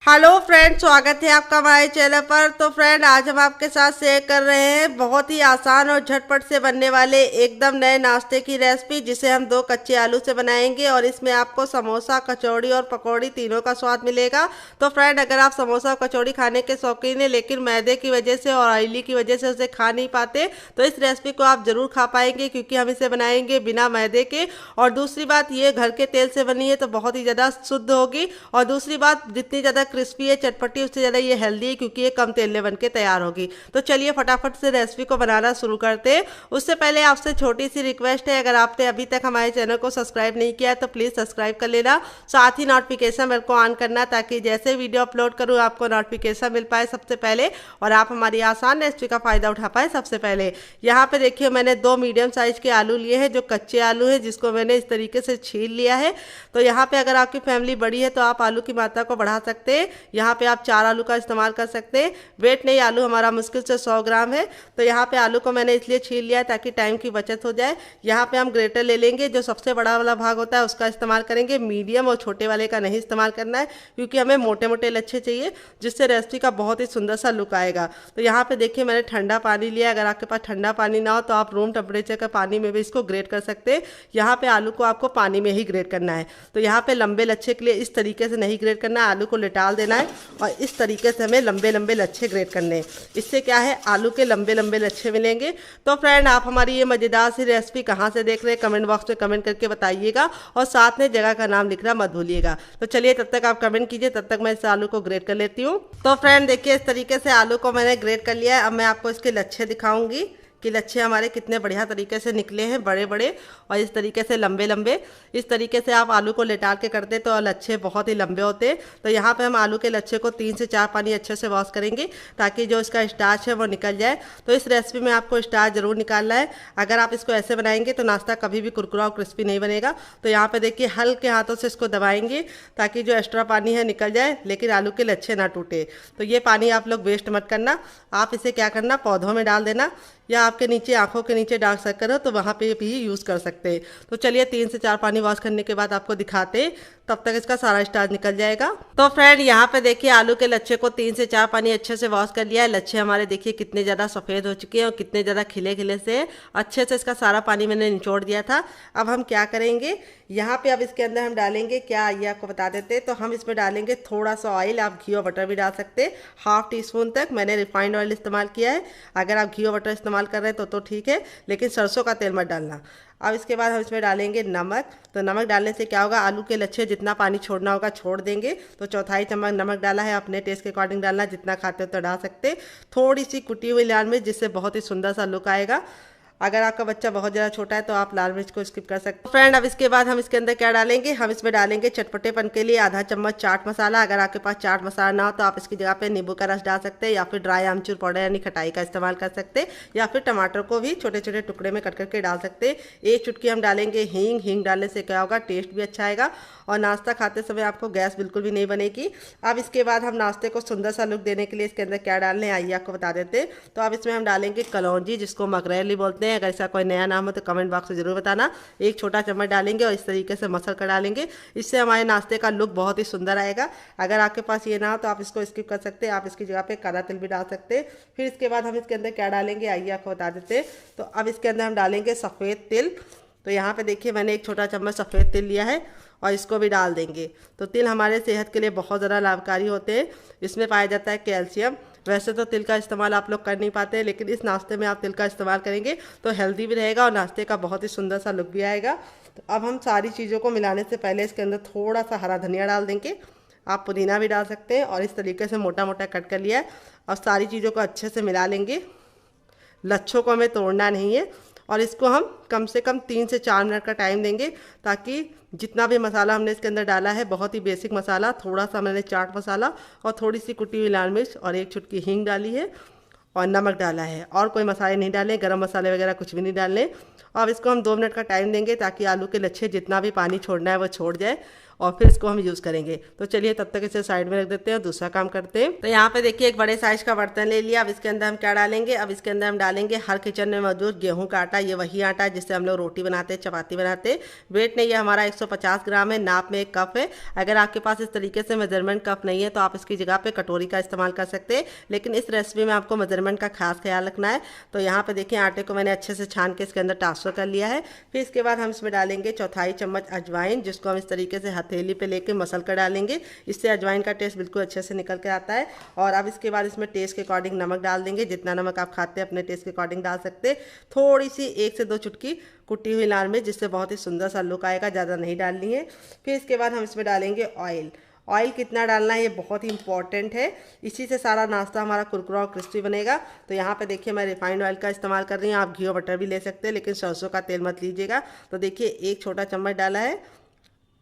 Hello friend, स्वागत है आपका हमारे चैनल पर। तो फ्रेंड, आज हम आपके साथ शेयर कर रहे हैं बहुत ही आसान और झटपट से बनने वाले एकदम नए नाश्ते की रेसिपी, जिसे हम 2 कच्चे आलू से बनाएंगे और इसमें आपको समोसा, कचौड़ी और पकौड़ी तीनों का स्वाद मिलेगा। तो फ्रेंड, अगर आप समोसा और कचौड़ी खाने के शौकीन हैं लेकिन मैदे की वजह से और ऑयली की वजह से उसे खा नहीं पाते, तो इस रेसिपी को आप जरूर खा पाएंगे, क्योंकि हम इसे बनाएंगे बिना मैदे के। और दूसरी बात, ये घर के तेल से बनी है तो बहुत ही ज़्यादा शुद्ध होगी। और दूसरी बात, जितनी ज़्यादा क्रिस्पी है, चटपटी, उससे ज़्यादा ये हेल्दी है, क्योंकि ये कम तेल में बन के तैयार होगी। तो चलिए फटाफट से रेसिपी को बनाना शुरू करते हैं। उससे पहले आपसे छोटी सी रिक्वेस्ट है, अगर आपने अभी तक हमारे चैनल को सब्सक्राइब नहीं किया है तो प्लीज़ सब्सक्राइब कर लेना। साथ ही नोटिफिकेशन बेल को ऑन करना, ताकि जैसे वीडियो अपलोड करूँ आपको नोटिफिकेशन मिल पाए सबसे पहले और आप हमारी आसान रेसिपी का फ़ायदा उठा पाए सबसे पहले। यहाँ पे देखिए, मैंने 2 मीडियम साइज़ के आलू लिए हैं, जो कच्चे आलू हैं, जिसको मैंने इस तरीके से छील लिया है। तो यहाँ पे अगर आपकी फैमिली बड़ी है तो आप आलू की मात्रा को बढ़ा सकते हैं। यहाँ पे आप 4 आलू का इस्तेमाल कर सकते हैं। वेट नहीं, आलू हमारा मुश्किल से 100 ग्राम है। तो यहाँ पे आलू को मैंने इसलिए छील लिया है ताकि टाइम की बचत हो जाए। यहाँ पे हम ग्रेटर ले लेंगे, जो सबसे बड़ा वाला भाग होता है उसका इस्तेमाल करेंगे। मीडियम और छोटे वाले का नहीं इस्तेमाल करना है, क्योंकि हमें मोटे मोटे लच्छे चाहिए, जिससे रेसिपी का बहुत ही सुंदर सा लुक आएगा। तो यहाँ पे देखिए, मैंने ठंडा पानी लिया। अगर आपके पास ठंडा पानी ना हो तो आप रूम टेम्परेचर का पानी में भी इसको ग्रेट कर सकते हैं। यहाँ पे आलू को आपको पानी में ही ग्रेट करना है। तो यहाँ पे लंबे लच्छे के लिए इस तरीके से नहीं ग्रेट करना है, आलू को लिटाल देना है और इस तरीके से हमें लंबे लंबे लच्छे ग्रेट करने हैं। इससे क्या है, आलू के लंबे लंबे लच्छे मिलेंगे। तो फ्रेंड, आप हमारी ये मज़ेदार सी रेसिपी कहाँ से देख रहे हैं, कमेंट बॉक्स में कमेंट करके बताइएगा और साथ में जगह का नाम लिखना मत भूलिएगा। तो चलिए, तब तक आप कमेंट कीजिए, तब तक मैं इस आलू को ग्रेट कर लेती हूँ। तो फ्रेंड देखिए, इस तरीके से आलू को मैंने ग्रेट कर लिया है। अब मैं आपको इसके लच्छे दिखाऊंगी कि लच्छे हमारे कितने बढ़िया तरीके से निकले हैं, बड़े बड़े और इस तरीके से लंबे लंबे। इस तरीके से आप आलू को लेटाल के करते तो लच्छे बहुत ही लंबे होते हैं। तो यहाँ पे हम आलू के लच्छे को 3 से 4 पानी अच्छे से वॉश करेंगे, ताकि जो इसका स्टार्च है वो निकल जाए। तो इस रेसिपी में आपको स्टार्च जरूर निकालना है। अगर आप इसको ऐसे बनाएंगे तो नाश्ता कभी भी कुरकुरा और क्रिस्पी नहीं बनेगा। तो यहाँ पे देखिए, हल्के हाथों से इसको दबाएंगे ताकि जो एक्स्ट्रा पानी है निकल जाए, लेकिन आलू के लच्छे ना टूटे। तो ये पानी आप लोग वेस्ट मत करना। आप इसे क्या करना, पौधों में डाल देना, या आपके नीचे आंखों के नीचे डार्क सर्कल हो तो वहाँ पे भी यूज़ कर सकते हैं। तो चलिए, 3 से 4 पानी वॉश करने के बाद आपको दिखाते हैं, तब तक इसका सारा स्टार्च निकल जाएगा। तो फ्रेंड, यहाँ पे देखिए, आलू के लच्छे को 3 से 4 पानी अच्छे से वॉश कर लिया है। लच्छे हमारे देखिए कितने ज़्यादा सफ़ेद हो चुके हैं और कितने ज़्यादा खिले खिले से अच्छे से इसका सारा पानी मैंने निचोड़ दिया था। अब हम क्या करेंगे, यहाँ पे अब इसके अंदर हम डालेंगे क्या, ये आपको बता देते। तो हम इसमें डालेंगे थोड़ा सा ऑयल, आप घी और बटर भी डाल सकते हैं। ½ टीस्पून तक मैंने रिफाइंड ऑयल इस्तेमाल किया है। अगर आप घी और बटर इस्तेमाल कर रहे हैं तो ठीक है, लेकिन सरसों का तेल मत डालना। अब इसके बाद हम इसमें डालेंगे नमक। तो नमक डालने से क्या होगा, आलू के लच्छे जितना पानी छोड़ना होगा छोड़ देंगे। तो 1/4 चम्मच नमक डाला है, अपने टेस्ट के अकॉर्डिंग डालना, जितना खाते हो तो डाल सकते। थोड़ी सी कुटी हुई लाल मिर्च, जिससे बहुत ही सुंदर सा लुक आएगा। अगर आपका बच्चा बहुत ज़्यादा छोटा है तो आप लाल मिर्च को स्किप कर सकते हैं। फ्रेंड, अब इसके बाद हम इसके अंदर क्या डालेंगे, हम इसमें डालेंगे चटपटेपन के लिए ½ चम्मच चाट मसाला। अगर आपके पास चाट मसाला ना हो तो आप इसकी जगह पे नींबू का रस डाल सकते हैं, या फिर ड्राई आमचूर पाउडर यानी खटाई का इस्तेमाल कर सकते हैं, या फिर टमाटर को भी छोटे छोटे टुकड़े में कट करके डाल सकते हैं। 1 चुटकी हम डालेंगे हींग। हींग डालने से क्या होगा, टेस्ट भी अच्छा आएगा और नाश्ता खाते समय आपको गैस बिल्कुल भी नहीं बनेगी। अब इसके बाद हम नाश्ते को सुंदर सा लुक देने के लिए इसके अंदर क्या डालने, आइए आपको बता देते हैं। तो अब इसमें हम डालेंगे कलौंजी, जिसको मगरैली बोलते हैं। अगर इसका कोई नया नाम हो तो कमेंट बॉक्स में जरूर बताना। 1 छोटा चम्मच डालेंगे और इस तरीके से मसल कर डालेंगे। इससे हमारे नाश्ते का लुक बहुत ही सुंदर आएगा। अगर आपके पास ये ना हो तो आप इसको स्किप कर सकते हैं, आप इसकी जगह पे काला तिल भी डाल सकते हैं। फिर इसके बाद हम इसके अंदर क्या डालेंगे, आइए आपको बता देते हैं। तो अब इसके अंदर हम डालेंगे सफ़ेद तिल। तो यहाँ पे देखिए, मैंने 1 छोटा चम्मच सफ़ेद तिल लिया है और इसको भी डाल देंगे। तो तिल हमारे सेहत के लिए बहुत ज़्यादा लाभकारी होते हैं। इसमें पाया जाता है कैल्शियम। वैसे तो तिल का इस्तेमाल आप लोग कर नहीं पाते, लेकिन इस नाश्ते में आप तिल का इस्तेमाल करेंगे तो हेल्दी भी रहेगा और नाश्ते का बहुत ही सुंदर सा लुक भी आएगा। तो अब हम सारी चीज़ों को मिलाने से पहले इसके अंदर थोड़ा सा हरा धनिया डाल देंगे। आप पुदीना भी डाल सकते हैं और इस तरीके से मोटा मोटा कट कर लिया है। और सारी चीज़ों को अच्छे से मिला लेंगे। लच्छों को हमें तोड़ना नहीं है और इसको हम कम से कम 3 से 4 मिनट का टाइम देंगे, ताकि जितना भी मसाला हमने इसके अंदर डाला है, बहुत ही बेसिक मसाला, थोड़ा सा मैंने चाट मसाला और थोड़ी सी कुटी हुई लाल मिर्च और 1 चुटकी हींग डाली है और नमक डाला है, और कोई मसाले नहीं डाले, गरम मसाले वगैरह कुछ भी नहीं डालने। अब इसको हम 2 मिनट का टाइम देंगे, ताकि आलू के लच्छे जितना भी पानी छोड़ना है वो छोड़ जाए और फिर इसको हम यूज़ करेंगे। तो चलिए तब तक इसे साइड में रख देते हैं और दूसरा काम करते हैं। तो यहाँ पे देखिए एक बड़े साइज का बर्तन ले लिया। अब इसके अंदर हम क्या डालेंगे, अब इसके अंदर हम डालेंगे हर किचन में मौजूद गेहूं का आटा। ये वही आटा है जिससे हम लोग रोटी बनाते हैं, चपाती बनाते हैं। वेट नहीं है हमारा 150 ग्राम है, नाप में 1 कप है। अगर आपके पास इस तरीके से मेजरमेंट कप नहीं है तो आप इसकी जगह पे कटोरी का इस्तेमाल कर सकते हैं, लेकिन इस रेसिपी में आपको मेजरमेंट का खास ख्याल रखना है। तो यहाँ पे देखिए आटे को मैंने अच्छे से छान के इसके अंदर ट्रांसफर कर लिया है। फिर इसके बाद हम इसमें डालेंगे 1/4 चम्मच अजवाइन, जिसको हम इस तरीके से हथेली पे लेके मसल कर डालेंगे। इससे अजवाइन का टेस्ट बिल्कुल अच्छे से निकल कर आता है। और अब इसके बाद इसमें टेस्ट के अकॉर्डिंग नमक डाल देंगे। जितना नमक आप खाते हैं अपने टेस्ट के अकॉर्डिंग डाल सकते हैं। थोड़ी सी 1 से 2 चुटकी कुटी हुई लाल मिर्च, जिससे बहुत ही सुंदर सा लुक आएगा, ज़्यादा नहीं डालनी है। फिर इसके बाद हम इसमें डालेंगे ऑयल। ऑयल कितना डालना है ये बहुत ही इंपॉर्टेंट है, इसी से सारा नाश्ता हमारा कुरकुरा और क्रिस्पी बनेगा। तो यहाँ पे देखिए मैं रिफाइंड ऑयल का इस्तेमाल कर रही हूँ, आप घी और बटर भी ले सकते हैं, लेकिन सरसों का तेल मत लीजिएगा। तो देखिए 1 छोटा चम्मच डाला है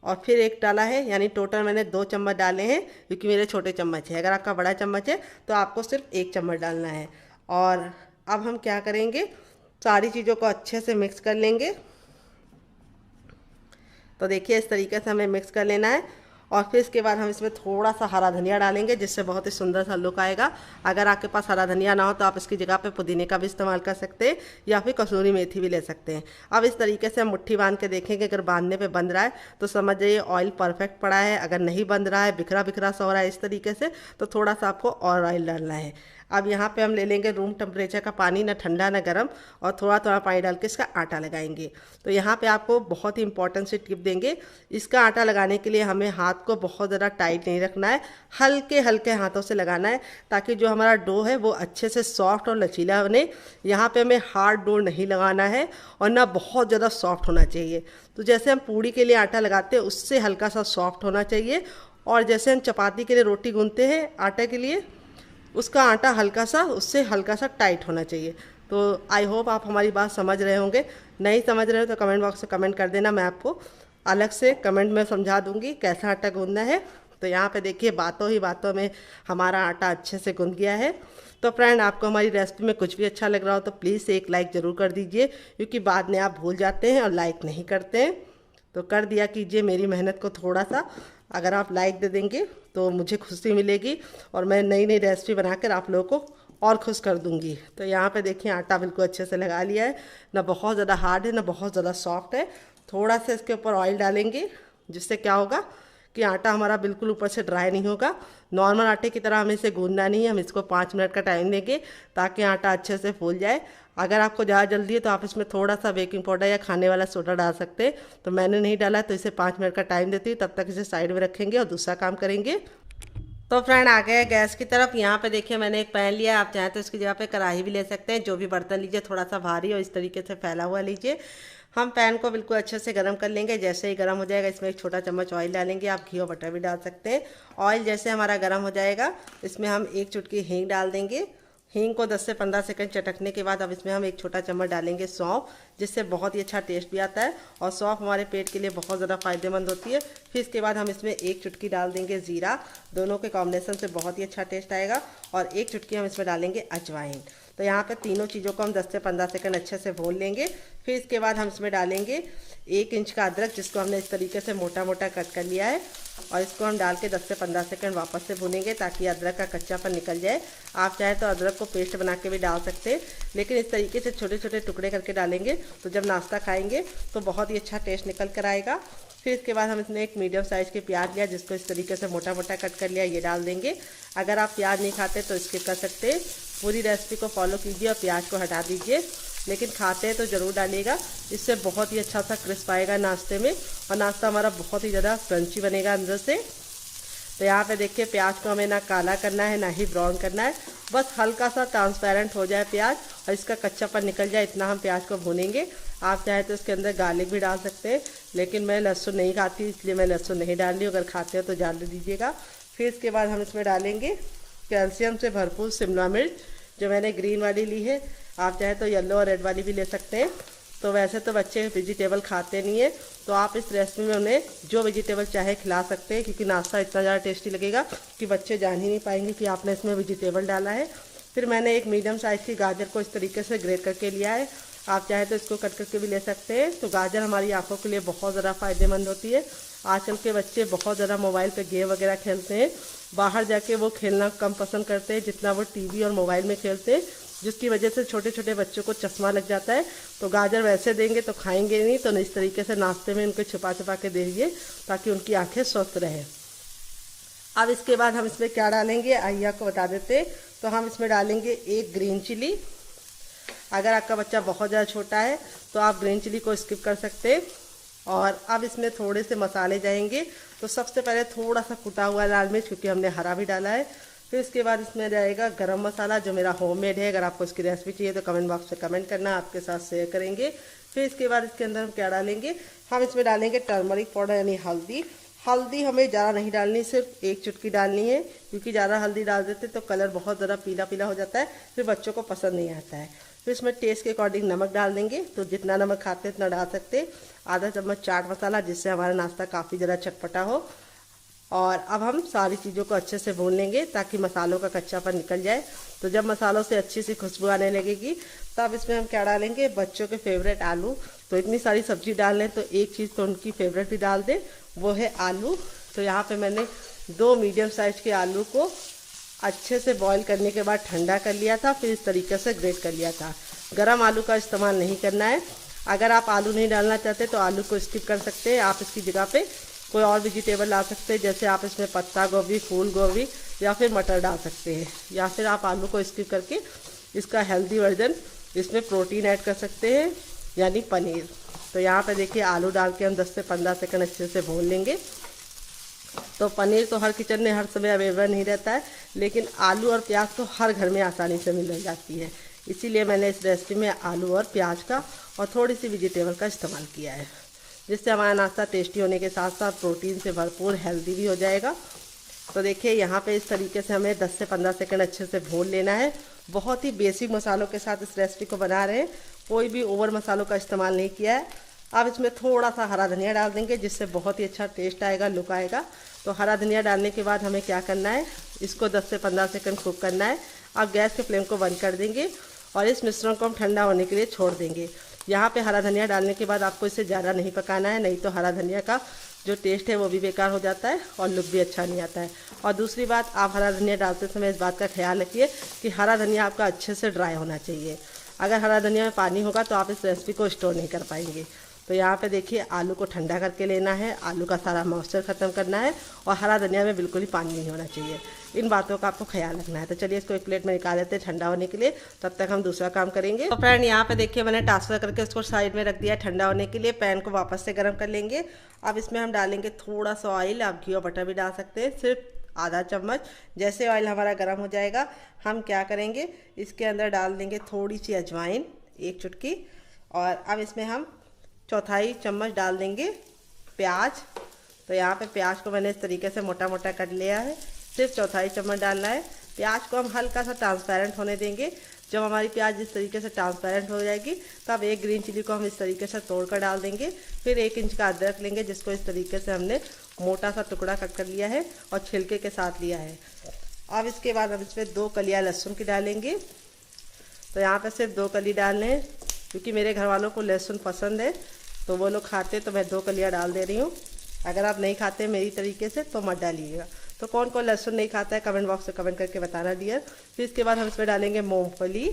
और फिर 1 डाला है, यानी टोटल मैंने 2 चम्मच डाले हैं, क्योंकि मेरे छोटे चम्मच है। अगर आपका बड़ा चम्मच है तो आपको सिर्फ 1 चम्मच डालना है। और अब हम क्या करेंगे, सारी चीज़ों को अच्छे से मिक्स कर लेंगे। तो देखिए इस तरीके से हमें मिक्स कर लेना है। और फिर इसके बाद हम इसमें थोड़ा सा हरा धनिया डालेंगे, जिससे बहुत ही सुंदर सा लुक आएगा। अगर आपके पास हरा धनिया ना हो तो आप इसकी जगह पे पुदीने का भी इस्तेमाल कर सकते हैं, या फिर कसूरी मेथी भी ले सकते हैं। अब इस तरीके से हम मुट्ठी बांध के देखेंगे, अगर बांधने पे बंध रहा है तो समझ जाइए ऑयल परफेक्ट पड़ा है। अगर नहीं बंध रहा है, बिखरा बिखरा सा हो रहा है इस तरीके से, तो थोड़ा सा आपको और ऑयल डालना है। अब यहाँ पे हम ले लेंगे रूम टेम्परेचर का पानी, ना ठंडा ना गर्म, और थोड़ा थोड़ा पानी डाल के इसका आटा लगाएंगे। तो यहाँ पे आपको बहुत ही इंपॉर्टेंट सी टिप देंगे। इसका आटा लगाने के लिए हमें हाथ को बहुत ज़्यादा टाइट नहीं रखना है, हल्के हल्के हाथों से लगाना है, ताकि जो हमारा डो है वो अच्छे से सॉफ्ट और लचीला बने। यहाँ पे हमें हार्ड डो नहीं लगाना है और ना बहुत ज़्यादा सॉफ्ट होना चाहिए। तो जैसे हम पूड़ी के लिए आटा लगाते हैं उससे हल्का सा सॉफ्ट होना चाहिए, और जैसे हम चपाती के लिए रोटी गूंथते हैं आटे के लिए, उसका आटा हल्का सा उससे हल्का सा टाइट होना चाहिए। तो आई होप आप हमारी बात समझ रहे होंगे। नहीं समझ रहे हो तो कमेंट बॉक्स में कमेंट कर देना, मैं आपको अलग से कमेंट में समझा दूंगी कैसा आटा गूंदना है। तो यहाँ पे देखिए बातों ही बातों में हमारा आटा अच्छे से गूंद गया है। तो फ्रेंड आपको हमारी रेसिपी में कुछ भी अच्छा लग रहा हो तो प्लीज़ एक लाइक ज़रूर कर दीजिए, क्योंकि बाद में आप भूल जाते हैं और लाइक नहीं करते हैं। तो कर दिया कीजिए मेरी मेहनत को थोड़ा सा। अगर आप लाइक दे देंगे तो मुझे खुशी मिलेगी, और मैं नई नई रेसिपी बनाकर आप लोगों को और खुश कर दूंगी। तो यहाँ पे देखिए आटा बिल्कुल अच्छे से लगा लिया है, ना बहुत ज़्यादा हार्ड है ना बहुत ज़्यादा सॉफ्ट है। थोड़ा सा इसके ऊपर ऑयल डालेंगे, जिससे क्या होगा कि आटा हमारा बिल्कुल ऊपर से ड्राई नहीं होगा। नॉर्मल आटे की तरह हमें इसे गूंदना नहीं है, हम इसको 5 मिनट का टाइम देंगे ताकि आटा अच्छे से फूल जाए। अगर आपको ज़्यादा जल्दी है तो आप इसमें थोड़ा सा बेकिंग पाउडर या खाने वाला सोडा डाल सकते हैं। तो मैंने नहीं डाला, तो इसे 5 मिनट का टाइम देती हूँ, तब तक इसे साइड में रखेंगे और दूसरा काम करेंगे। तो फ्रेंड आ गए गैस की तरफ। यहाँ पे देखिए मैंने एक पैन लिया, आप चाहें तो इसकी जगह पे कढ़ाई भी ले सकते हैं। जो भी बर्तन लीजिए थोड़ा सा भारी और इस तरीके से फैला हुआ लीजिए। हम पैन को बिल्कुल अच्छे से गर्म कर लेंगे। जैसे ही गर्म हो जाएगा इसमें 1 छोटा चम्मच ऑयल डालेंगे, आप घी और बटर भी डाल सकते हैं। ऑयल जैसे हमारा गर्म हो जाएगा इसमें हम 1 चुटकी हींग डाल देंगे। हींग को 10 से 15 सेकंड चटकने के बाद अब इसमें हम 1 छोटा चम्मच डालेंगे सौंफ, जिससे बहुत ही अच्छा टेस्ट भी आता है, और सौंफ हमारे पेट के लिए बहुत ज़्यादा फायदेमंद होती है। फिर इसके बाद हम इसमें 1 चुटकी डाल देंगे जीरा, दोनों के कॉम्बिनेशन से बहुत ही अच्छा टेस्ट आएगा, और 1 चुटकी हम इसमें डालेंगे अजवाइन। तो यहाँ पे तीनों चीज़ों को हम 10 से 15 सेकंड अच्छे से भून लेंगे। फिर इसके बाद हम इसमें डालेंगे 1 इंच का अदरक, जिसको हमने इस तरीके से मोटा मोटा कट कर लिया है, और इसको हम डाल के 10 से 15 सेकंड वापस से भूनेंगे ताकि अदरक का कच्चापन निकल जाए। आप चाहे तो अदरक को पेस्ट बना के भी डाल सकते हैं, लेकिन इस तरीके से छोटे छोटे टुकड़े करके डालेंगे तो जब नाश्ता खाएंगे तो बहुत ही अच्छा टेस्ट निकल कर आएगा। फिर इसके बाद हम इसमें एक मीडियम साइज़ के प्याज लिया, जिसको इस तरीके से मोटा मोटा कट कर लिया, ये डाल देंगे। अगर आप प्याज नहीं खाते तो स्किप कर सकते हैं। पूरी रेसिपी को फॉलो कीजिए और प्याज को हटा दीजिए, लेकिन खाते हैं तो ज़रूर डालिएगा। इससे बहुत ही अच्छा सा क्रिस्प आएगा नाश्ते में, और नाश्ता हमारा बहुत ही ज़्यादा क्रंची बनेगा अंदर से। तो यहाँ पे देखिए प्याज को हमें ना काला करना है ना ही ब्राउन करना है, बस हल्का सा ट्रांसपेरेंट हो जाए प्याज और इसका कच्चापन निकल जाए, इतना हम प्याज को भूनेंगे। आप चाहे तो इसके अंदर गार्लिक भी डाल सकते हैं, लेकिन मैं लहसुन नहीं खाती इसलिए मैं लहसुन नहीं डाल रही हूँ। अगर खाते हो तो डाल दीजिएगा। फिर इसके बाद हम इसमें डालेंगे कैल्शियम से भरपूर शिमला मिर्च, जो मैंने ग्रीन वाली ली है। आप चाहे तो येलो और रेड वाली भी ले सकते हैं। तो वैसे तो बच्चे वेजिटेबल खाते नहीं है, तो आप इस रेसिपी में उन्हें जो वेजिटेबल चाहे खिला सकते हैं, क्योंकि नाश्ता इतना ज़्यादा टेस्टी लगेगा कि बच्चे जान ही नहीं पाएंगे कि आपने इसमें वेजिटेबल डाला है। फिर मैंने एक मीडियम साइज़ की गाजर को इस तरीके से ग्रेट करके लिया है। आप चाहे तो इसको कट करके भी ले सकते हैं। तो गाजर हमारी आँखों के लिए बहुत ज़्यादा फ़ायदेमंद होती है। आजकल के बच्चे बहुत ज़्यादा मोबाइल पे गेम वगैरह खेलते हैं, बाहर जाके वो खेलना कम पसंद करते हैं जितना वो टीवी और मोबाइल में खेलते हैं, जिसकी वजह से छोटे छोटे बच्चों को चश्मा लग जाता है। तो गाजर वैसे देंगे तो खाएंगे नहीं, तो इस तरीके से नाश्ते में इनको छुपा छुपा के दीजिए ताकि उनकी आंखें स्वस्थ रहें। अब इसके बाद हम इसमें क्या डालेंगे आइए आपको बता देते हैं। तो हम इसमें डालेंगे एक ग्रीन चिली। अगर आपका बच्चा बहुत ज़्यादा छोटा है तो आप ग्रीन चिली को स्किप कर सकते हैं। और अब इसमें थोड़े से मसाले जाएंगे। तो सबसे पहले थोड़ा सा कुटा हुआ लाल मिर्च, क्योंकि हमने हरा भी डाला है। फिर इसके बाद इसमें जाएगा गरम मसाला जो मेरा होममेड है। अगर आपको इसकी रेसिपी चाहिए तो कमेंट बॉक्स में कमेंट करना, आपके साथ शेयर करेंगे। फिर इसके बाद इसके अंदर हम क्या डालेंगे, हम इसमें डालेंगे टर्मरिक पाउडर यानी हल्दी। हल्दी हमें ज़्यादा नहीं डालनी, सिर्फ एक चुटकी डालनी है, क्योंकि ज़्यादा हल्दी डाल देते तो कलर बहुत ज़्यादा पीला पीला हो जाता है, फिर बच्चों को पसंद नहीं आता है। फिर इसमें टेस्ट के अकॉर्डिंग नमक डाल देंगे, तो जितना नमक खाते हैं उतना डाल सकते। आधा चम्मच चाट मसाला, जिससे हमारा नाश्ता काफ़ी ज़्यादा चटपटा हो। और अब हम सारी चीज़ों को अच्छे से भून लेंगे ताकि मसालों का कच्चापन निकल जाए। तो जब मसालों से अच्छी सी खुशबू आने लगेगी तब इसमें हम क्या डालेंगे, बच्चों के फेवरेट आलू। तो इतनी सारी सब्जी डाल लें तो एक चीज़ तो उनकी फेवरेट भी डाल दें, वो है आलू। तो यहाँ पे मैंने 2 मीडियम साइज के आलू को अच्छे से बॉईल करने के बाद ठंडा कर लिया था, फिर इस तरीके से ग्रेट कर लिया था। गरम आलू का इस्तेमाल नहीं करना है। अगर आप आलू नहीं डालना चाहते तो आलू को स्किप कर सकते हैं। आप इसकी जगह पे कोई और वेजिटेबल डाल सकते हैं, जैसे आप इसमें पत्ता गोभी, फूल गोभी या फिर मटर डाल सकते हैं। या फिर आप आलू को स्किप करके इसका हेल्दी वर्जन इसमें प्रोटीन ऐड कर सकते हैं, यानी पनीर। तो यहाँ पे देखिए आलू डाल के हम 10 से 15 सेकंड अच्छे से भून लेंगे। तो पनीर तो हर किचन में हर समय अवेलेबल नहीं रहता है, लेकिन आलू और प्याज तो हर घर में आसानी से मिल जाती है। इसीलिए मैंने इस रेसिपी में आलू और प्याज का और थोड़ी सी वेजिटेबल का इस्तेमाल किया है, जिससे हमारा नाश्ता टेस्टी होने के साथ साथ प्रोटीन से भरपूर हेल्दी भी हो जाएगा। तो देखिए यहाँ पे इस तरीके से हमें 10 से 15 सेकंड अच्छे से भून लेना है। बहुत ही बेसिक मसालों के साथ इस रेसिपी को बना रहे हैं, कोई भी ओवर मसालों का इस्तेमाल नहीं किया है। अब इसमें थोड़ा सा हरा धनिया डाल देंगे, जिससे बहुत ही अच्छा टेस्ट आएगा, लुक आएगा। तो हरा धनिया डालने के बाद हमें क्या करना है, इसको 10 से 15 सेकंड कुक करना है। अब गैस के फ्लेम को बंद कर देंगे और इस मिश्रण को हम ठंडा होने के लिए छोड़ देंगे। यहाँ पे हरा धनिया डालने के बाद आपको इसे ज़्यादा नहीं पकाना है, नहीं तो हरा धनिया का जो टेस्ट है वो भी बेकार हो जाता है और लुक भी अच्छा नहीं आता है। और दूसरी बात, आप हरा धनिया डालते समय इस बात का ख्याल रखिए कि हरा धनिया आपका अच्छे से ड्राई होना चाहिए। अगर हरा धनिया में पानी होगा तो आप इस रेसिपी को स्टोर नहीं कर पाएंगे। तो यहाँ पे देखिए आलू को ठंडा करके लेना है, आलू का सारा मॉइस्चर ख़त्म करना है और हरा धनिया में बिल्कुल ही पानी नहीं होना चाहिए। इन बातों का आपको ख्याल रखना है। तो चलिए इसको एक प्लेट में निकाल देते हैं ठंडा होने के लिए, तब तक हम दूसरा काम करेंगे। तो फ्रेंड यहाँ पे देखिए मैंने ट्रांसफर करके इसको साइड में रख दिया ठंडा होने के लिए। पैन को वापस से गर्म कर लेंगे। अब इसमें हम डालेंगे थोड़ा सा ऑयल, आप घी और बटर भी डाल सकते हैं, सिर्फ आधा चम्मच। जैसे ऑयल हमारा गर्म हो जाएगा हम क्या करेंगे, इसके अंदर डाल देंगे थोड़ी सी अजवाइन, 1 चुटकी। और अब इसमें हम चौथाई चम्मच डाल देंगे प्याज। तो यहाँ पे प्याज को मैंने इस तरीके से मोटा मोटा काट लिया है, सिर्फ चौथाई चम्मच डालना है। प्याज को हम हल्का सा ट्रांसपेरेंट होने देंगे। जब हमारी प्याज इस तरीके से ट्रांसपेरेंट हो जाएगी तब एक ग्रीन चिली को हम इस तरीके से तोड़ कर डाल देंगे। फिर 1 इंच का अदरक लेंगे, जिसको इस तरीके से हमने मोटा सा टुकड़ा कट कर लिया है और छिलके के साथ लिया है। अब इसके बाद हम इसमें 2 कलियाँ लहसुन की डालेंगे। तो यहाँ पर सिर्फ 2 कली डालने हैं, क्योंकि मेरे घर वालों को लहसुन पसंद है तो वो लोग खाते, तो मैं 2 कलियाँ डाल दे रही हूँ। अगर आप नहीं खाते मेरी तरीके से तो मत डालिएगा। तो कौन कौन लहसुन नहीं खाता है कमेंट बॉक्स में कमेंट करके बताना डियर। फिर इसके बाद हम इसमें डालेंगे मूंगफली।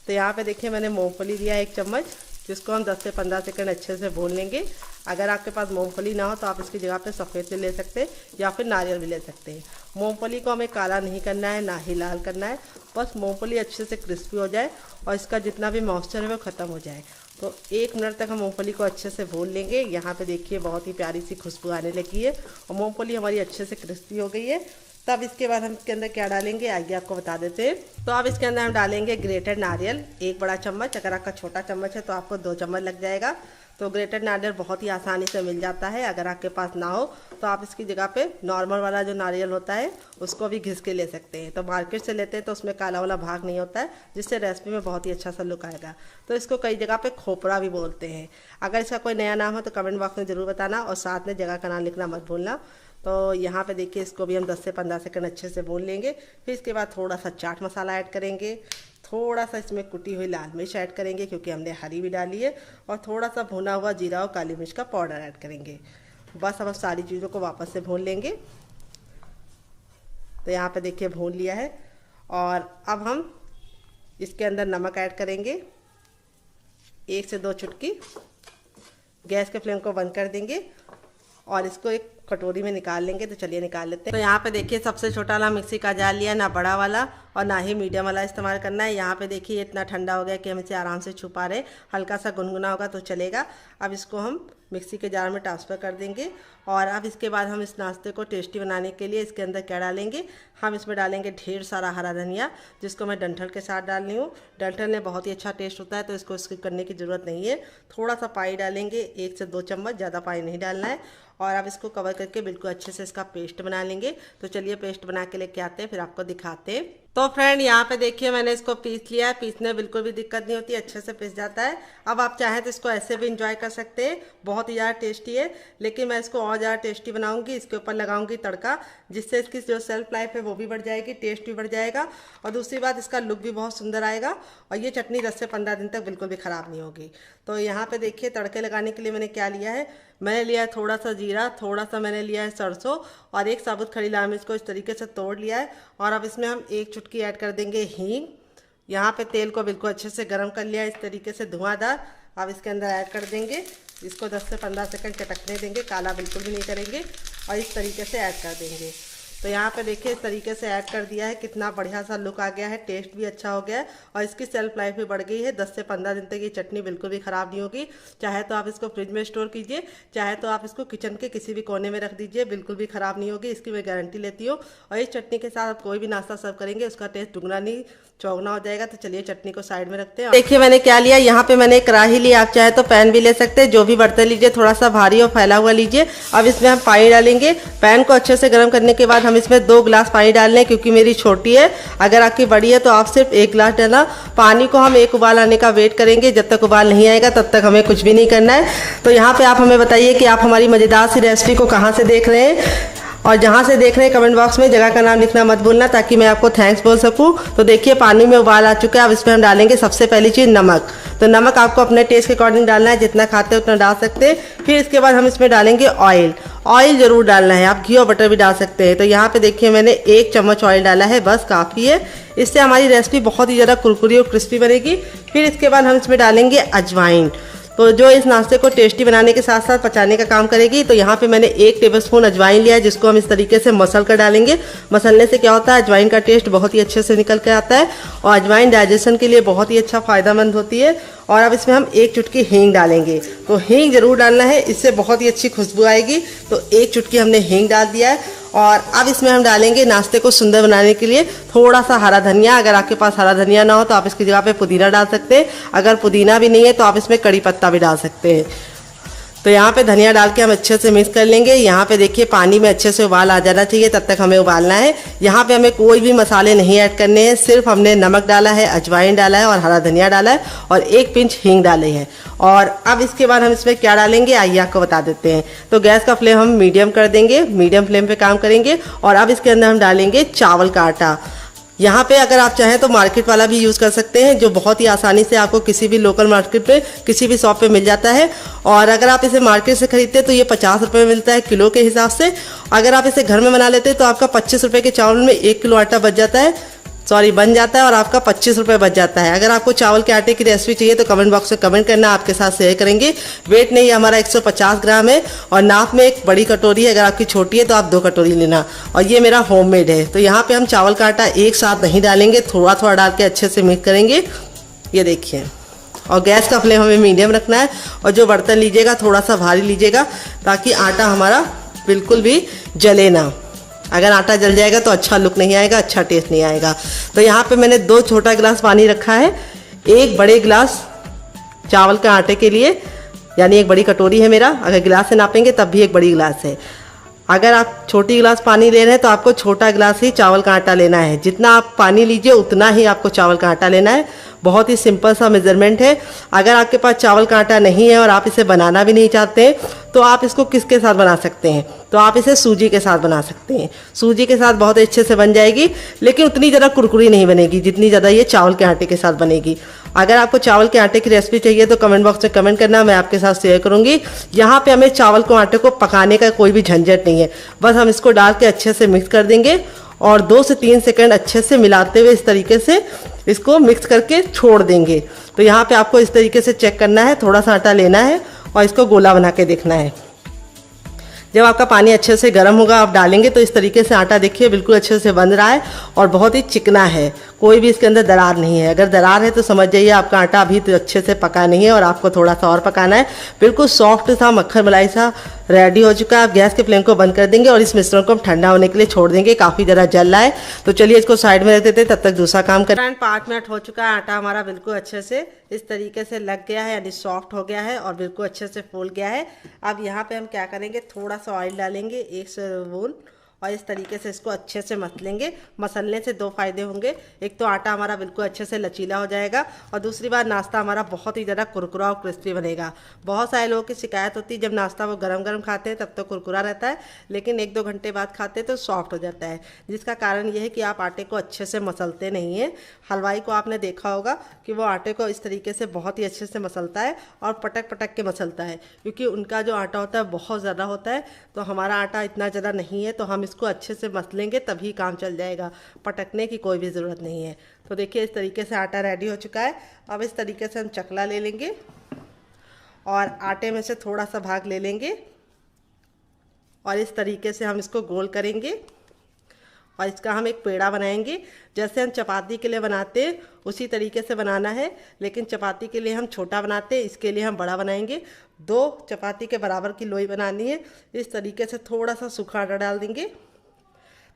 तो यहाँ पे देखिए मैंने मूंगफली लिया 1 चम्मच, जिसको हम 10 से 15 सेकंड अच्छे से भून लेंगे। अगर आपके पास मूंगफली ना हो तो आप इसकी जगह पे सफ़ेद तिल ले सकते हैं या फिर नारियल भी ले सकते हैं। मूंगफली को हमें काला नहीं करना है, ना ही लाल करना है, बस मूंगफली अच्छे से क्रिस्पी हो जाए और इसका जितना भी मॉइस्चर है वो ख़त्म हो जाए। तो 1 मिनट तक हम मूंगफली को अच्छे से भून लेंगे। यहाँ पे देखिए बहुत ही प्यारी सी खुशबू आने लगी है और मूंगफली हमारी अच्छे से क्रिस्पी हो गई है। तब इसके बाद हम इसके अंदर क्या डालेंगे आइए आपको बता देते हैं। तो अब इसके अंदर हम डालेंगे ग्रेटेड नारियल 1 बड़ा चम्मच। अगर आपका छोटा चम्मच है तो आपको 2 चम्मच लग जाएगा। तो ग्रेटेड नारियल बहुत ही आसानी से मिल जाता है। अगर आपके पास ना हो तो आप इसकी जगह पे नॉर्मल वाला जो नारियल होता है उसको भी घिस के ले सकते हैं। तो मार्केट से लेते हैं तो उसमें काला वाला भाग नहीं होता है, जिससे रेसिपी में बहुत ही अच्छा सा लुक आएगा। तो इसको कई जगह पे खोपरा भी बोलते हैं। अगर इसका कोई नया नाम हो तो कमेंट बॉक्स में ज़रूर बताना और साथ में जगह का नाम लिखना मत भूलना। तो यहाँ पे देखिए इसको भी हम 10 से 15 सेकंड अच्छे से भून लेंगे। फिर इसके बाद थोड़ा सा चाट मसाला ऐड करेंगे, थोड़ा सा इसमें कुटी हुई लाल मिर्च ऐड करेंगे क्योंकि हमने हरी भी डाली है, और थोड़ा सा भुना हुआ जीरा और काली मिर्च का पाउडर ऐड करेंगे। बस अब सारी चीज़ों को वापस से भून लेंगे। तो यहाँ पे देखिए भून लिया है और अब हम इसके अंदर नमक ऐड करेंगे 1 से 2 चुटकी। गैस के फ्लेम को बंद कर देंगे और इसको एक कटोरी में निकाल लेंगे। तो चलिए निकाल लेते हैं। तो यहाँ पे देखिए सबसे छोटा वाला मिक्सी का जार लिया, ना बड़ा वाला और ना ही मीडियम वाला इस्तेमाल करना है। यहाँ पे देखिए इतना ठंडा हो गया कि हम इसे आराम से छू पा रहे, हल्का सा गुनगुना होगा तो चलेगा। अब इसको हम मिक्सी के जार में ट्रांसफ़र कर देंगे और अब इसके बाद हम इस नाश्ते को टेस्टी बनाने के लिए इसके अंदर क्या डालेंगे, हम इसमें डालेंगे ढेर सारा हरा धनिया, जिसको मैं डंठल के साथ डाल रही हूँ। डंठल में बहुत ही अच्छा टेस्ट होता है तो इसको स्किप करने की ज़रूरत नहीं है। थोड़ा सा पानी डालेंगे 1 से 2 चम्मच, ज़्यादा पानी नहीं डालना है। और अब इसको कवर करके बिल्कुल अच्छे से इसका पेस्ट बना लेंगे। तो चलिए पेस्ट बना के लेके आते हैं, फिर आपको दिखाते हैं। तो फ्रेंड यहाँ पे देखिए मैंने इसको पीस लिया है। पीसने में बिल्कुल भी दिक्कत नहीं होती, अच्छे से पीस जाता है। अब आप चाहें तो इसको ऐसे भी इंजॉय कर सकते हैं, बहुत ही ज़्यादा टेस्टी है। लेकिन मैं इसको और ज़्यादा टेस्टी बनाऊंगी, इसके ऊपर लगाऊंगी तड़का, जिससे इसकी जो सेल्फ लाइफ है वो भी बढ़ जाएगी, टेस्ट भी बढ़ जाएगा और दूसरी बात इसका लुक भी बहुत सुंदर आएगा। और ये चटनी 10 से 15 दिन तक बिल्कुल भी ख़राब नहीं होगी। तो यहाँ पे देखिए तड़के लगाने के लिए मैंने क्या लिया है, मैंने लिया है थोड़ा सा जीरा, थोड़ा सा मैंने लिया है सरसों और एक साबुत खड़ी लाल मिर्च को इस तरीके से तोड़ लिया है। और अब इसमें हम 1 चुटकी ऐड कर देंगे हींग। यहाँ पे तेल को बिल्कुल अच्छे से गर्म कर लिया है इस तरीके से धुआंधार। अब इसके अंदर ऐड कर देंगे, इसको 10 से 15 सेकंड चटकने देंगे, काला बिल्कुल भी नहीं करेंगे और इस तरीके से ऐड कर देंगे। तो यहाँ पे देखिए इस तरीके से ऐड कर दिया है, कितना बढ़िया सा लुक आ गया है, टेस्ट भी अच्छा हो गया है और इसकी सेल्फ लाइफ भी बढ़ गई है। 10 से 15 दिन तक ये चटनी बिल्कुल भी ख़राब नहीं होगी। चाहे तो आप इसको फ्रिज में स्टोर कीजिए, चाहे तो आप इसको किचन के किसी भी कोने में रख दीजिए, बिल्कुल भी ख़राब नहीं होगी, इसकी मैं गारंटी लेती हूँ। और इस चटनी के साथ आप कोई भी नाश्ता सर्व करेंगे उसका टेस्ट दुगना नहीं चौगुना हो जाएगा। तो चलिए चटनी को साइड में रखते हैं। देखिए मैंने क्या लिया, यहाँ पे मैंने कढ़ाई ली, आप चाहे तो पैन भी ले सकते हैं, जो भी बर्तन लीजिए थोड़ा सा भारी और फैला हुआ लीजिए। अब इसमें हम पानी डालेंगे। पैन को अच्छे से गर्म करने के बाद हम इसमें 2 गिलास पानी डाल लें, क्योंकि मेरी छोटी है, अगर आपकी बड़ी है तो आप सिर्फ 1 गिलास डालना। पानी को हम 1 उबाल आने का वेट करेंगे, जब तक उबाल नहीं आएगा तब तक हमें कुछ भी नहीं करना है। तो यहाँ पे आप हमें बताइए कि आप हमारी मज़ेदार सी रेसिपी को कहाँ से देख रहे हैं, और जहाँ से देख रहे हैं कमेंट बॉक्स में जगह का नाम लिखना मत भूलना, ताकि मैं आपको थैंक्स बोल सकूँ। तो देखिए पानी में उबाल आ चुका है। अब इसमें हम डालेंगे सबसे पहली चीज़ नमक। तो नमक आपको अपने टेस्ट के अकॉर्डिंग डालना है, जितना खाते हैं उतना डाल सकते हैं। फिर इसके बाद हम इसमें डालेंगे ऑयल। ऑयल ज़रूर डालना है, आप घी और बटर भी डाल सकते हैं। तो यहाँ पे देखिए मैंने 1 चम्मच ऑयल डाला है, बस काफ़ी है। इससे हमारी रेसिपी बहुत ही ज़्यादा कुरकुरी और क्रिस्पी बनेगी। फिर इसके बाद हम इसमें डालेंगे अजवाइन, तो जो इस नाश्ते को टेस्टी बनाने के साथ साथ पचाने का काम करेगी। तो यहाँ पे मैंने 1 टेबलस्पून अजवाइन लिया है, जिसको हम इस तरीके से मसल कर डालेंगे। मसलने से क्या होता है, अजवाइन का टेस्ट बहुत ही अच्छे से निकल के आता है और अजवाइन डाइजेशन के लिए बहुत ही अच्छा फ़ायदेमंद होती है। और अब इसमें हम 1 चुटकी हींग डालेंगे। तो हींग ज़रूर डालना है, इससे बहुत ही अच्छी खुशबू आएगी। तो 1 चुटकी हमने हींग डाल दिया है। और अब इसमें हम डालेंगे नाश्ते को सुंदर बनाने के लिए थोड़ा सा हरा धनिया। अगर आपके पास हरा धनिया ना हो तो आप इसकी जगह पे पुदीना डाल सकते हैं। अगर पुदीना भी नहीं है तो आप इसमें कड़ी पत्ता भी डाल सकते हैं। तो यहाँ पे धनिया डाल के हम अच्छे से मिक्स कर लेंगे। यहाँ पे देखिए पानी में अच्छे से उबाल आ जाना चाहिए, तब तक हमें उबालना है। यहाँ पे हमें कोई भी मसाले नहीं ऐड करने हैं, सिर्फ हमने नमक डाला है, अजवाइन डाला है और हरा धनिया डाला है और 1 पिंच हींग डाले हैं। और अब इसके बाद हम इसमें क्या डालेंगे आइए आपको बता देते हैं। तो गैस का फ्लेम हम मीडियम कर देंगे, मीडियम फ्लेम पे काम करेंगे। और अब इसके अंदर हम डालेंगे चावल का आटा। यहाँ पे अगर आप चाहें तो मार्केट वाला भी यूज़ कर सकते हैं, जो बहुत ही आसानी से आपको किसी भी लोकल मार्केट पे किसी भी शॉप पे मिल जाता है। और अगर आप इसे मार्केट से खरीदते हैं तो ये 50 रुपये में मिलता है किलो के हिसाब से। अगर आप इसे घर में बना लेते हैं तो आपका 25 रुपये के चावल में 1 किलो आटा बच जाता है, बन जाता है और आपका 25 रुपये बच जाता है। अगर आपको चावल के आटे की रेसिपी चाहिए तो कमेंट बॉक्स में कमेंट करना, आपके साथ शेयर करेंगे। वेट नहीं हमारा 150 ग्राम है और नाप में 1 बड़ी कटोरी है, अगर आपकी छोटी है तो आप 2 कटोरी लेना। और ये मेरा होममेड है। तो यहाँ पे हम चावल का आटा एक साथ नहीं डालेंगे, थोड़ा थोड़ा डाल के अच्छे से मिक्स करेंगे। ये देखिए, और गैस का फ्लेम हमें मीडियम रखना है। और जो बर्तन लीजिएगा थोड़ा सा भारी लीजिएगा, ताकि आटा हमारा बिल्कुल भी जले ना। अगर आटा जल जाएगा तो अच्छा लुक नहीं आएगा, अच्छा टेस्ट नहीं आएगा। तो यहाँ पे मैंने 2 छोटा गिलास पानी रखा है, 1 बड़े गिलास चावल के आटे के लिए, यानी 1 बड़ी कटोरी है मेरा। अगर गिलास से नापेंगे तब भी 1 बड़ी गिलास है। अगर आप छोटी गिलास पानी ले रहे हैं तो आपको छोटा गिलास ही चावल का आटा लेना है। जितना आप पानी लीजिए उतना ही आपको चावल का आटा लेना है। बहुत ही सिंपल सा मेजरमेंट है। अगर आपके पास चावल का आटा नहीं है और आप इसे बनाना भी नहीं चाहते तो आप इसको किसके साथ बना सकते हैं, तो आप इसे सूजी के साथ बना सकते हैं। सूजी के साथ बहुत अच्छे से बन जाएगी, लेकिन उतनी ज़्यादा कुरकुरी नहीं बनेगी जितनी ज़्यादा ये चावल के आटे के साथ बनेगी। अगर आपको चावल के आटे की रेसिपी चाहिए तो कमेंट बॉक्स में कमेंट करना, मैं आपके साथ शेयर करूंगी। यहाँ पे हमें चावल को आटे को पकाने का कोई भी झंझट नहीं है, बस हम इसको डाल के अच्छे से मिक्स कर देंगे और 2 से 3 सेकंड अच्छे से मिलाते हुए इस तरीके से इसको मिक्स करके छोड़ देंगे। तो यहाँ पे आपको इस तरीके से चेक करना है, थोड़ा सा आटा लेना है और इसको गोला बना के देखना है। जब आपका पानी अच्छे से गर्म होगा आप डालेंगे तो इस तरीके से आटा देखिए बिल्कुल अच्छे से बन रहा है और बहुत ही चिकना है, कोई भी इसके अंदर दरार नहीं है। अगर दरार है तो समझ जाइए आपका आटा अभी तो अच्छे से पका नहीं है और आपको थोड़ा सा और पकाना है। बिल्कुल सॉफ्ट सा मक्खन मलाई सा रेडी हो चुका है। आप गैस के फ्लेम को बंद कर देंगे और इस मिश्रण को हम ठंडा होने के लिए छोड़ देंगे, काफ़ी ज़रा जल रहा है। तो चलिए इसको साइड में रख देते हैं, तब तक दूसरा काम करें। 5 मिनट हो चुका है, आटा हमारा बिल्कुल अच्छे से इस तरीके से लग गया है, यानी सॉफ्ट हो गया है और बिल्कुल अच्छे से फूल गया है। अब यहाँ पे हम क्या करेंगे, थोड़ा सा ऑयल डालेंगे 1 स्पून और इस तरीके से इसको अच्छे से मसलेंगे। मसलने से 2 फायदे होंगे, एक तो आटा हमारा बिल्कुल अच्छे से लचीला हो जाएगा और दूसरी बात नाश्ता हमारा बहुत ही ज़्यादा कुरकुरा और क्रिस्पी बनेगा। बहुत सारे लोगों की शिकायत होती है जब नाश्ता वो गरम गरम खाते हैं तब तो कुरकुरा रहता है, लेकिन 1-2 घंटे बाद खाते हैं तो सॉफ्ट हो जाता है, जिसका कारण ये है कि आप आटे को अच्छे से मसलते नहीं हैं। हलवाई को आपने देखा होगा कि वो आटे को इस तरीके से बहुत ही अच्छे से मसलता है और पटक पटक के मसलता है, क्योंकि उनका जो आटा होता है बहुत ज़्यादा होता है। तो हमारा आटा इतना ज़्यादा नहीं है, तो हम इसको अच्छे से मसलेंगे तभी काम चल जाएगा, पटकने की कोई भी ज़रूरत नहीं है। तो देखिए इस तरीके से आटा रेडी हो चुका है। अब इस तरीके से हम चकला ले लेंगे और आटे में से थोड़ा सा भाग ले लेंगे और इस तरीके से हम इसको गोल करेंगे और इसका हम एक पेड़ा बनाएंगे। जैसे हम चपाती के लिए बनाते हैं उसी तरीके से बनाना है, लेकिन चपाती के लिए हम छोटा बनाते हैं, इसके लिए हम बड़ा बनाएंगे। 2 चपाती के बराबर की लोई बनानी है। इस तरीके से थोड़ा सा सूखा आटा डाल देंगे।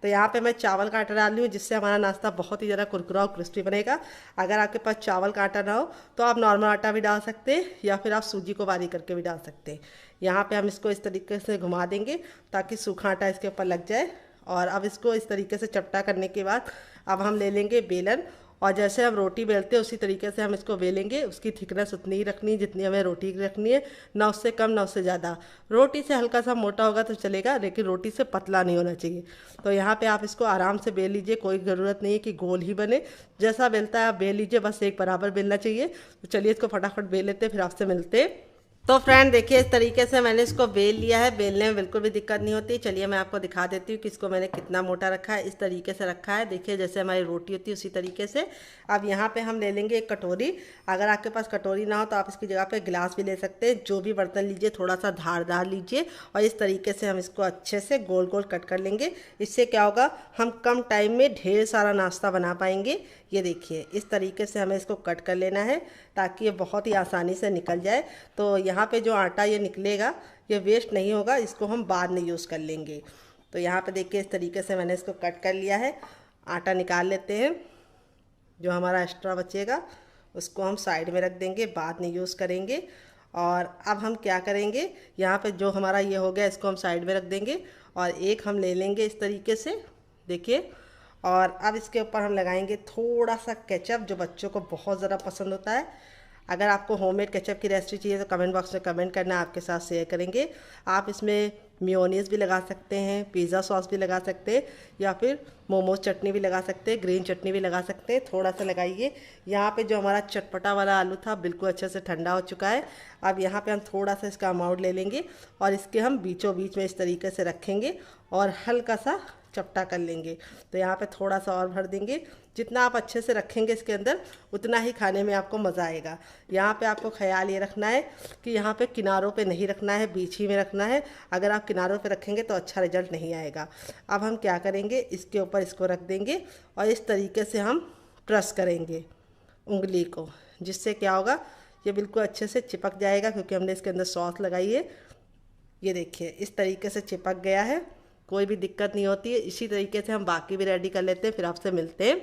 तो यहाँ पे मैं चावल का आटा डाल रही हूँ, जिससे हमारा नाश्ता बहुत ही ज़्यादा कुरकुरा और क्रिस्पी बनेगा। अगर आपके पास चावल का आटा ना हो तो आप नॉर्मल आटा भी डाल सकते हैं या फिर आप सूजी को बारीक करके भी डाल सकते हैं। यहाँ पे हम इसको इस तरीके से घुमा देंगे ताकि सूखा आटा इसके ऊपर लग जाए। और अब इसको इस तरीके से चपटा करने के बाद अब हम ले लेंगे बेलन और जैसे हम रोटी बेलते हैं उसी तरीके से हम इसको बेलेंगे। उसकी थिकनेस उतनी ही रखनी है जितनी हमें रोटी की रखनी है, ना उससे कम ना उससे ज़्यादा। रोटी से हल्का सा मोटा होगा तो चलेगा, लेकिन रोटी से पतला नहीं होना चाहिए। तो यहाँ पे आप इसको आराम से बेल लीजिए, कोई ज़रूरत नहीं है कि गोल ही बने। जैसा बेलता है आप बेल लीजिए, बस एक बराबर बेलना चाहिए। तो चलिए इसको फटाफट बेल लेते, फिर आपसे मिलते। तो फ्रेंड देखिए इस तरीके से मैंने इसको बेल लिया है, बेलने में बिल्कुल भी दिक्कत नहीं होती। चलिए मैं आपको दिखा देती हूँ कि इसको मैंने कितना मोटा रखा है। इस तरीके से रखा है, देखिए जैसे हमारी रोटी होती है उसी तरीके से। अब यहाँ पे हम ले लेंगे एक कटोरी। अगर आपके पास कटोरी ना हो तो आप इसकी जगह पे गिलास भी ले सकते हैं। जो भी बर्तन लीजिए थोड़ा सा धारदार लीजिए और इस तरीके से हम इसको अच्छे से गोल गोल कट कर लेंगे। इससे क्या होगा, हम कम टाइम में ढेर सारा नाश्ता बना पाएंगे। ये देखिए इस तरीके से हमें इसको कट कर लेना है ताकि ये बहुत ही आसानी से निकल जाए। तो यहाँ पे जो आटा ये निकलेगा ये वेस्ट नहीं होगा, इसको हम बाद में यूज़ कर लेंगे। तो यहाँ पे देखिए इस तरीके से मैंने इसको कट कर लिया है। आटा निकाल लेते हैं, जो हमारा एक्स्ट्रा बचेगा उसको हम साइड में रख देंगे, बाद में यूज़ करेंगे। और अब हम क्या करेंगे, यहाँ पे जो हमारा ये हो गया इसको हम साइड में रख देंगे और एक हम ले लेंगे इस तरीके से, देखिए। और अब इसके ऊपर हम लगाएंगे थोड़ा सा केचप, जो बच्चों को बहुत ज़्यादा पसंद होता है। अगर आपको होममेड केचप की रेसिपी चाहिए तो कमेंट बॉक्स में कमेंट करना, आपके साथ शेयर करेंगे। आप इसमें मेयोनीज़ भी लगा सकते हैं, पिज़्ज़ा सॉस भी लगा सकते हैं या फिर मोमोज चटनी भी लगा सकते हैं, ग्रीन चटनी भी लगा सकते हैं। थोड़ा सा लगाइए। यहाँ पे जो हमारा चटपटा वाला आलू था बिल्कुल अच्छे से ठंडा हो चुका है। अब यहाँ पे हम थोड़ा सा इसका अमाउंट ले लेंगे और इसके हम बीचों बीच में इस तरीके से रखेंगे और हल्का सा चपटा कर लेंगे। तो यहाँ पे थोड़ा सा और भर देंगे। जितना आप अच्छे से रखेंगे इसके अंदर उतना ही खाने में आपको मज़ा आएगा। यहाँ पे आपको ख्याल ये रखना है कि यहाँ पे किनारों पे नहीं रखना है, बीच ही में रखना है। अगर आप किनारों पे रखेंगे तो अच्छा रिजल्ट नहीं आएगा। अब हम क्या करेंगे, इसके ऊपर इसको रख देंगे और इस तरीके से हम प्रेस करेंगे उंगली को, जिससे क्या होगा ये बिल्कुल अच्छे से चिपक जाएगा, क्योंकि हमने इसके अंदर सॉस लगाई है। ये देखिए इस तरीके से चिपक गया है, कोई भी दिक्कत नहीं होती है। इसी तरीके से हम बाकी भी रेडी कर लेते हैं, फिर आपसे मिलते हैं।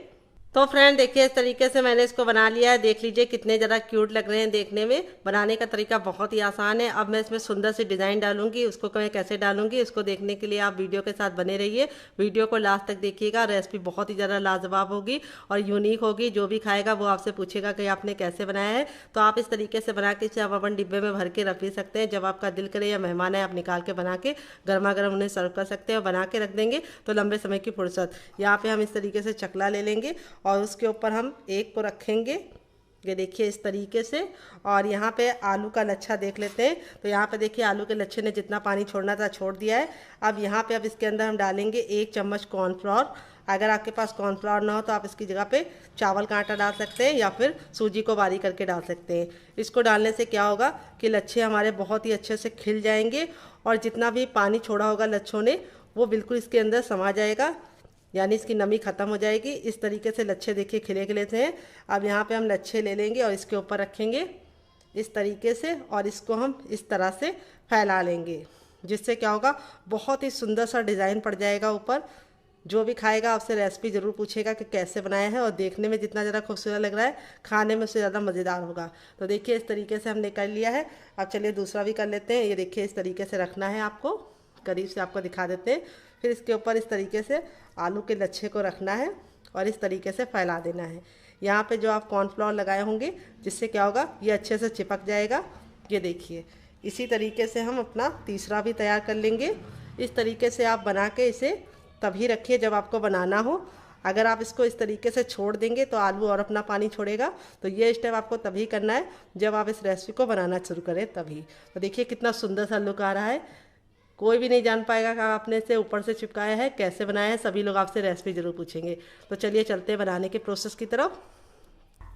तो फ्रेंड देखिए इस तरीके से मैंने इसको बना लिया है। देख लीजिए कितने ज़रा क्यूट लग रहे हैं देखने में। बनाने का तरीका बहुत ही आसान है। अब मैं इसमें सुंदर सी डिज़ाइन डालूंगी। उसको मैं कैसे डालूंगी इसको देखने के लिए आप वीडियो के साथ बने रहिए। वीडियो को लास्ट तक देखिएगा। रेसिपी बहुत ही ज़्यादा लाजवाब होगी और यूनिक होगी। जो भी खाएगा वो आपसे पूछेगा कि आपने कैसे बनाया है। तो आप इस तरीके से बना के इसे आप अपन डिब्बे में भर के रख भी सकते हैं। जब आपका दिल करे या मेहमान है आप निकाल के बना के गर्मा गर्म उन्हें सर्व कर सकते हैं और बना के रख देंगे तो लंबे समय की फुर्सत। यहाँ पे हम इस तरीके से चकला ले लेंगे और उसके ऊपर हम एक को रखेंगे। ये देखिए इस तरीके से। और यहाँ पे आलू का लच्छा देख लेते हैं। तो यहाँ पे देखिए आलू के लच्छे ने जितना पानी छोड़ना था छोड़ दिया है। अब यहाँ पे अब इसके अंदर हम डालेंगे 1 चम्मच कॉर्नफ्लोर। अगर आपके पास कॉर्नफ्लोर ना हो तो आप इसकी जगह पे चावल का आटा डाल सकते हैं या फिर सूजी को बारीक करके डाल सकते हैं। इसको डालने से क्या होगा कि लच्छे हमारे बहुत ही अच्छे से खिल जाएंगे और जितना भी पानी छोड़ा होगा लच्छों ने वो बिल्कुल इसके अंदर समा जाएगा, यानी इसकी नमी ख़त्म हो जाएगी। इस तरीके से लच्छे देखिए खिले खिले थे। अब यहाँ पे हम लच्छे ले लेंगे और इसके ऊपर रखेंगे इस तरीके से और इसको हम इस तरह से फैला लेंगे, जिससे क्या होगा बहुत ही सुंदर सा डिज़ाइन पड़ जाएगा ऊपर। जो भी खाएगा आपसे रेसिपी ज़रूर पूछेगा कि कैसे बनाया है और देखने में जितना ज़्यादा खूबसूरत लग रहा है खाने में उससे ज़्यादा मज़ेदार होगा। तो देखिए इस तरीके से हमने कर लिया है। अब चलिए दूसरा भी कर लेते हैं। ये देखिए इस तरीके से रखना है आपको, करीब से आपको दिखा देते हैं। फिर इसके ऊपर इस तरीके से आलू के लच्छे को रखना है और इस तरीके से फैला देना है। यहाँ पे जो आप कॉर्नफ्लोर लगाए होंगे जिससे क्या होगा ये अच्छे से चिपक जाएगा। ये देखिए इसी तरीके से हम अपना तीसरा भी तैयार कर लेंगे। इस तरीके से आप बना के इसे तभी रखिए जब आपको बनाना हो। अगर आप इसको इस तरीके से छोड़ देंगे तो आलू और अपना पानी छोड़ेगा। तो ये स्टेप आपको तभी करना है जब आप इस रेसिपी को बनाना शुरू करें तभी। तो देखिए कितना सुंदर सा लुक आ रहा है। कोई भी नहीं जान पाएगा कि आपने इसे ऊपर से चिपकाया है, कैसे बनाया है। सभी लोग आपसे रेसिपी ज़रूर पूछेंगे। तो चलिए चलते हैं बनाने के प्रोसेस की तरफ।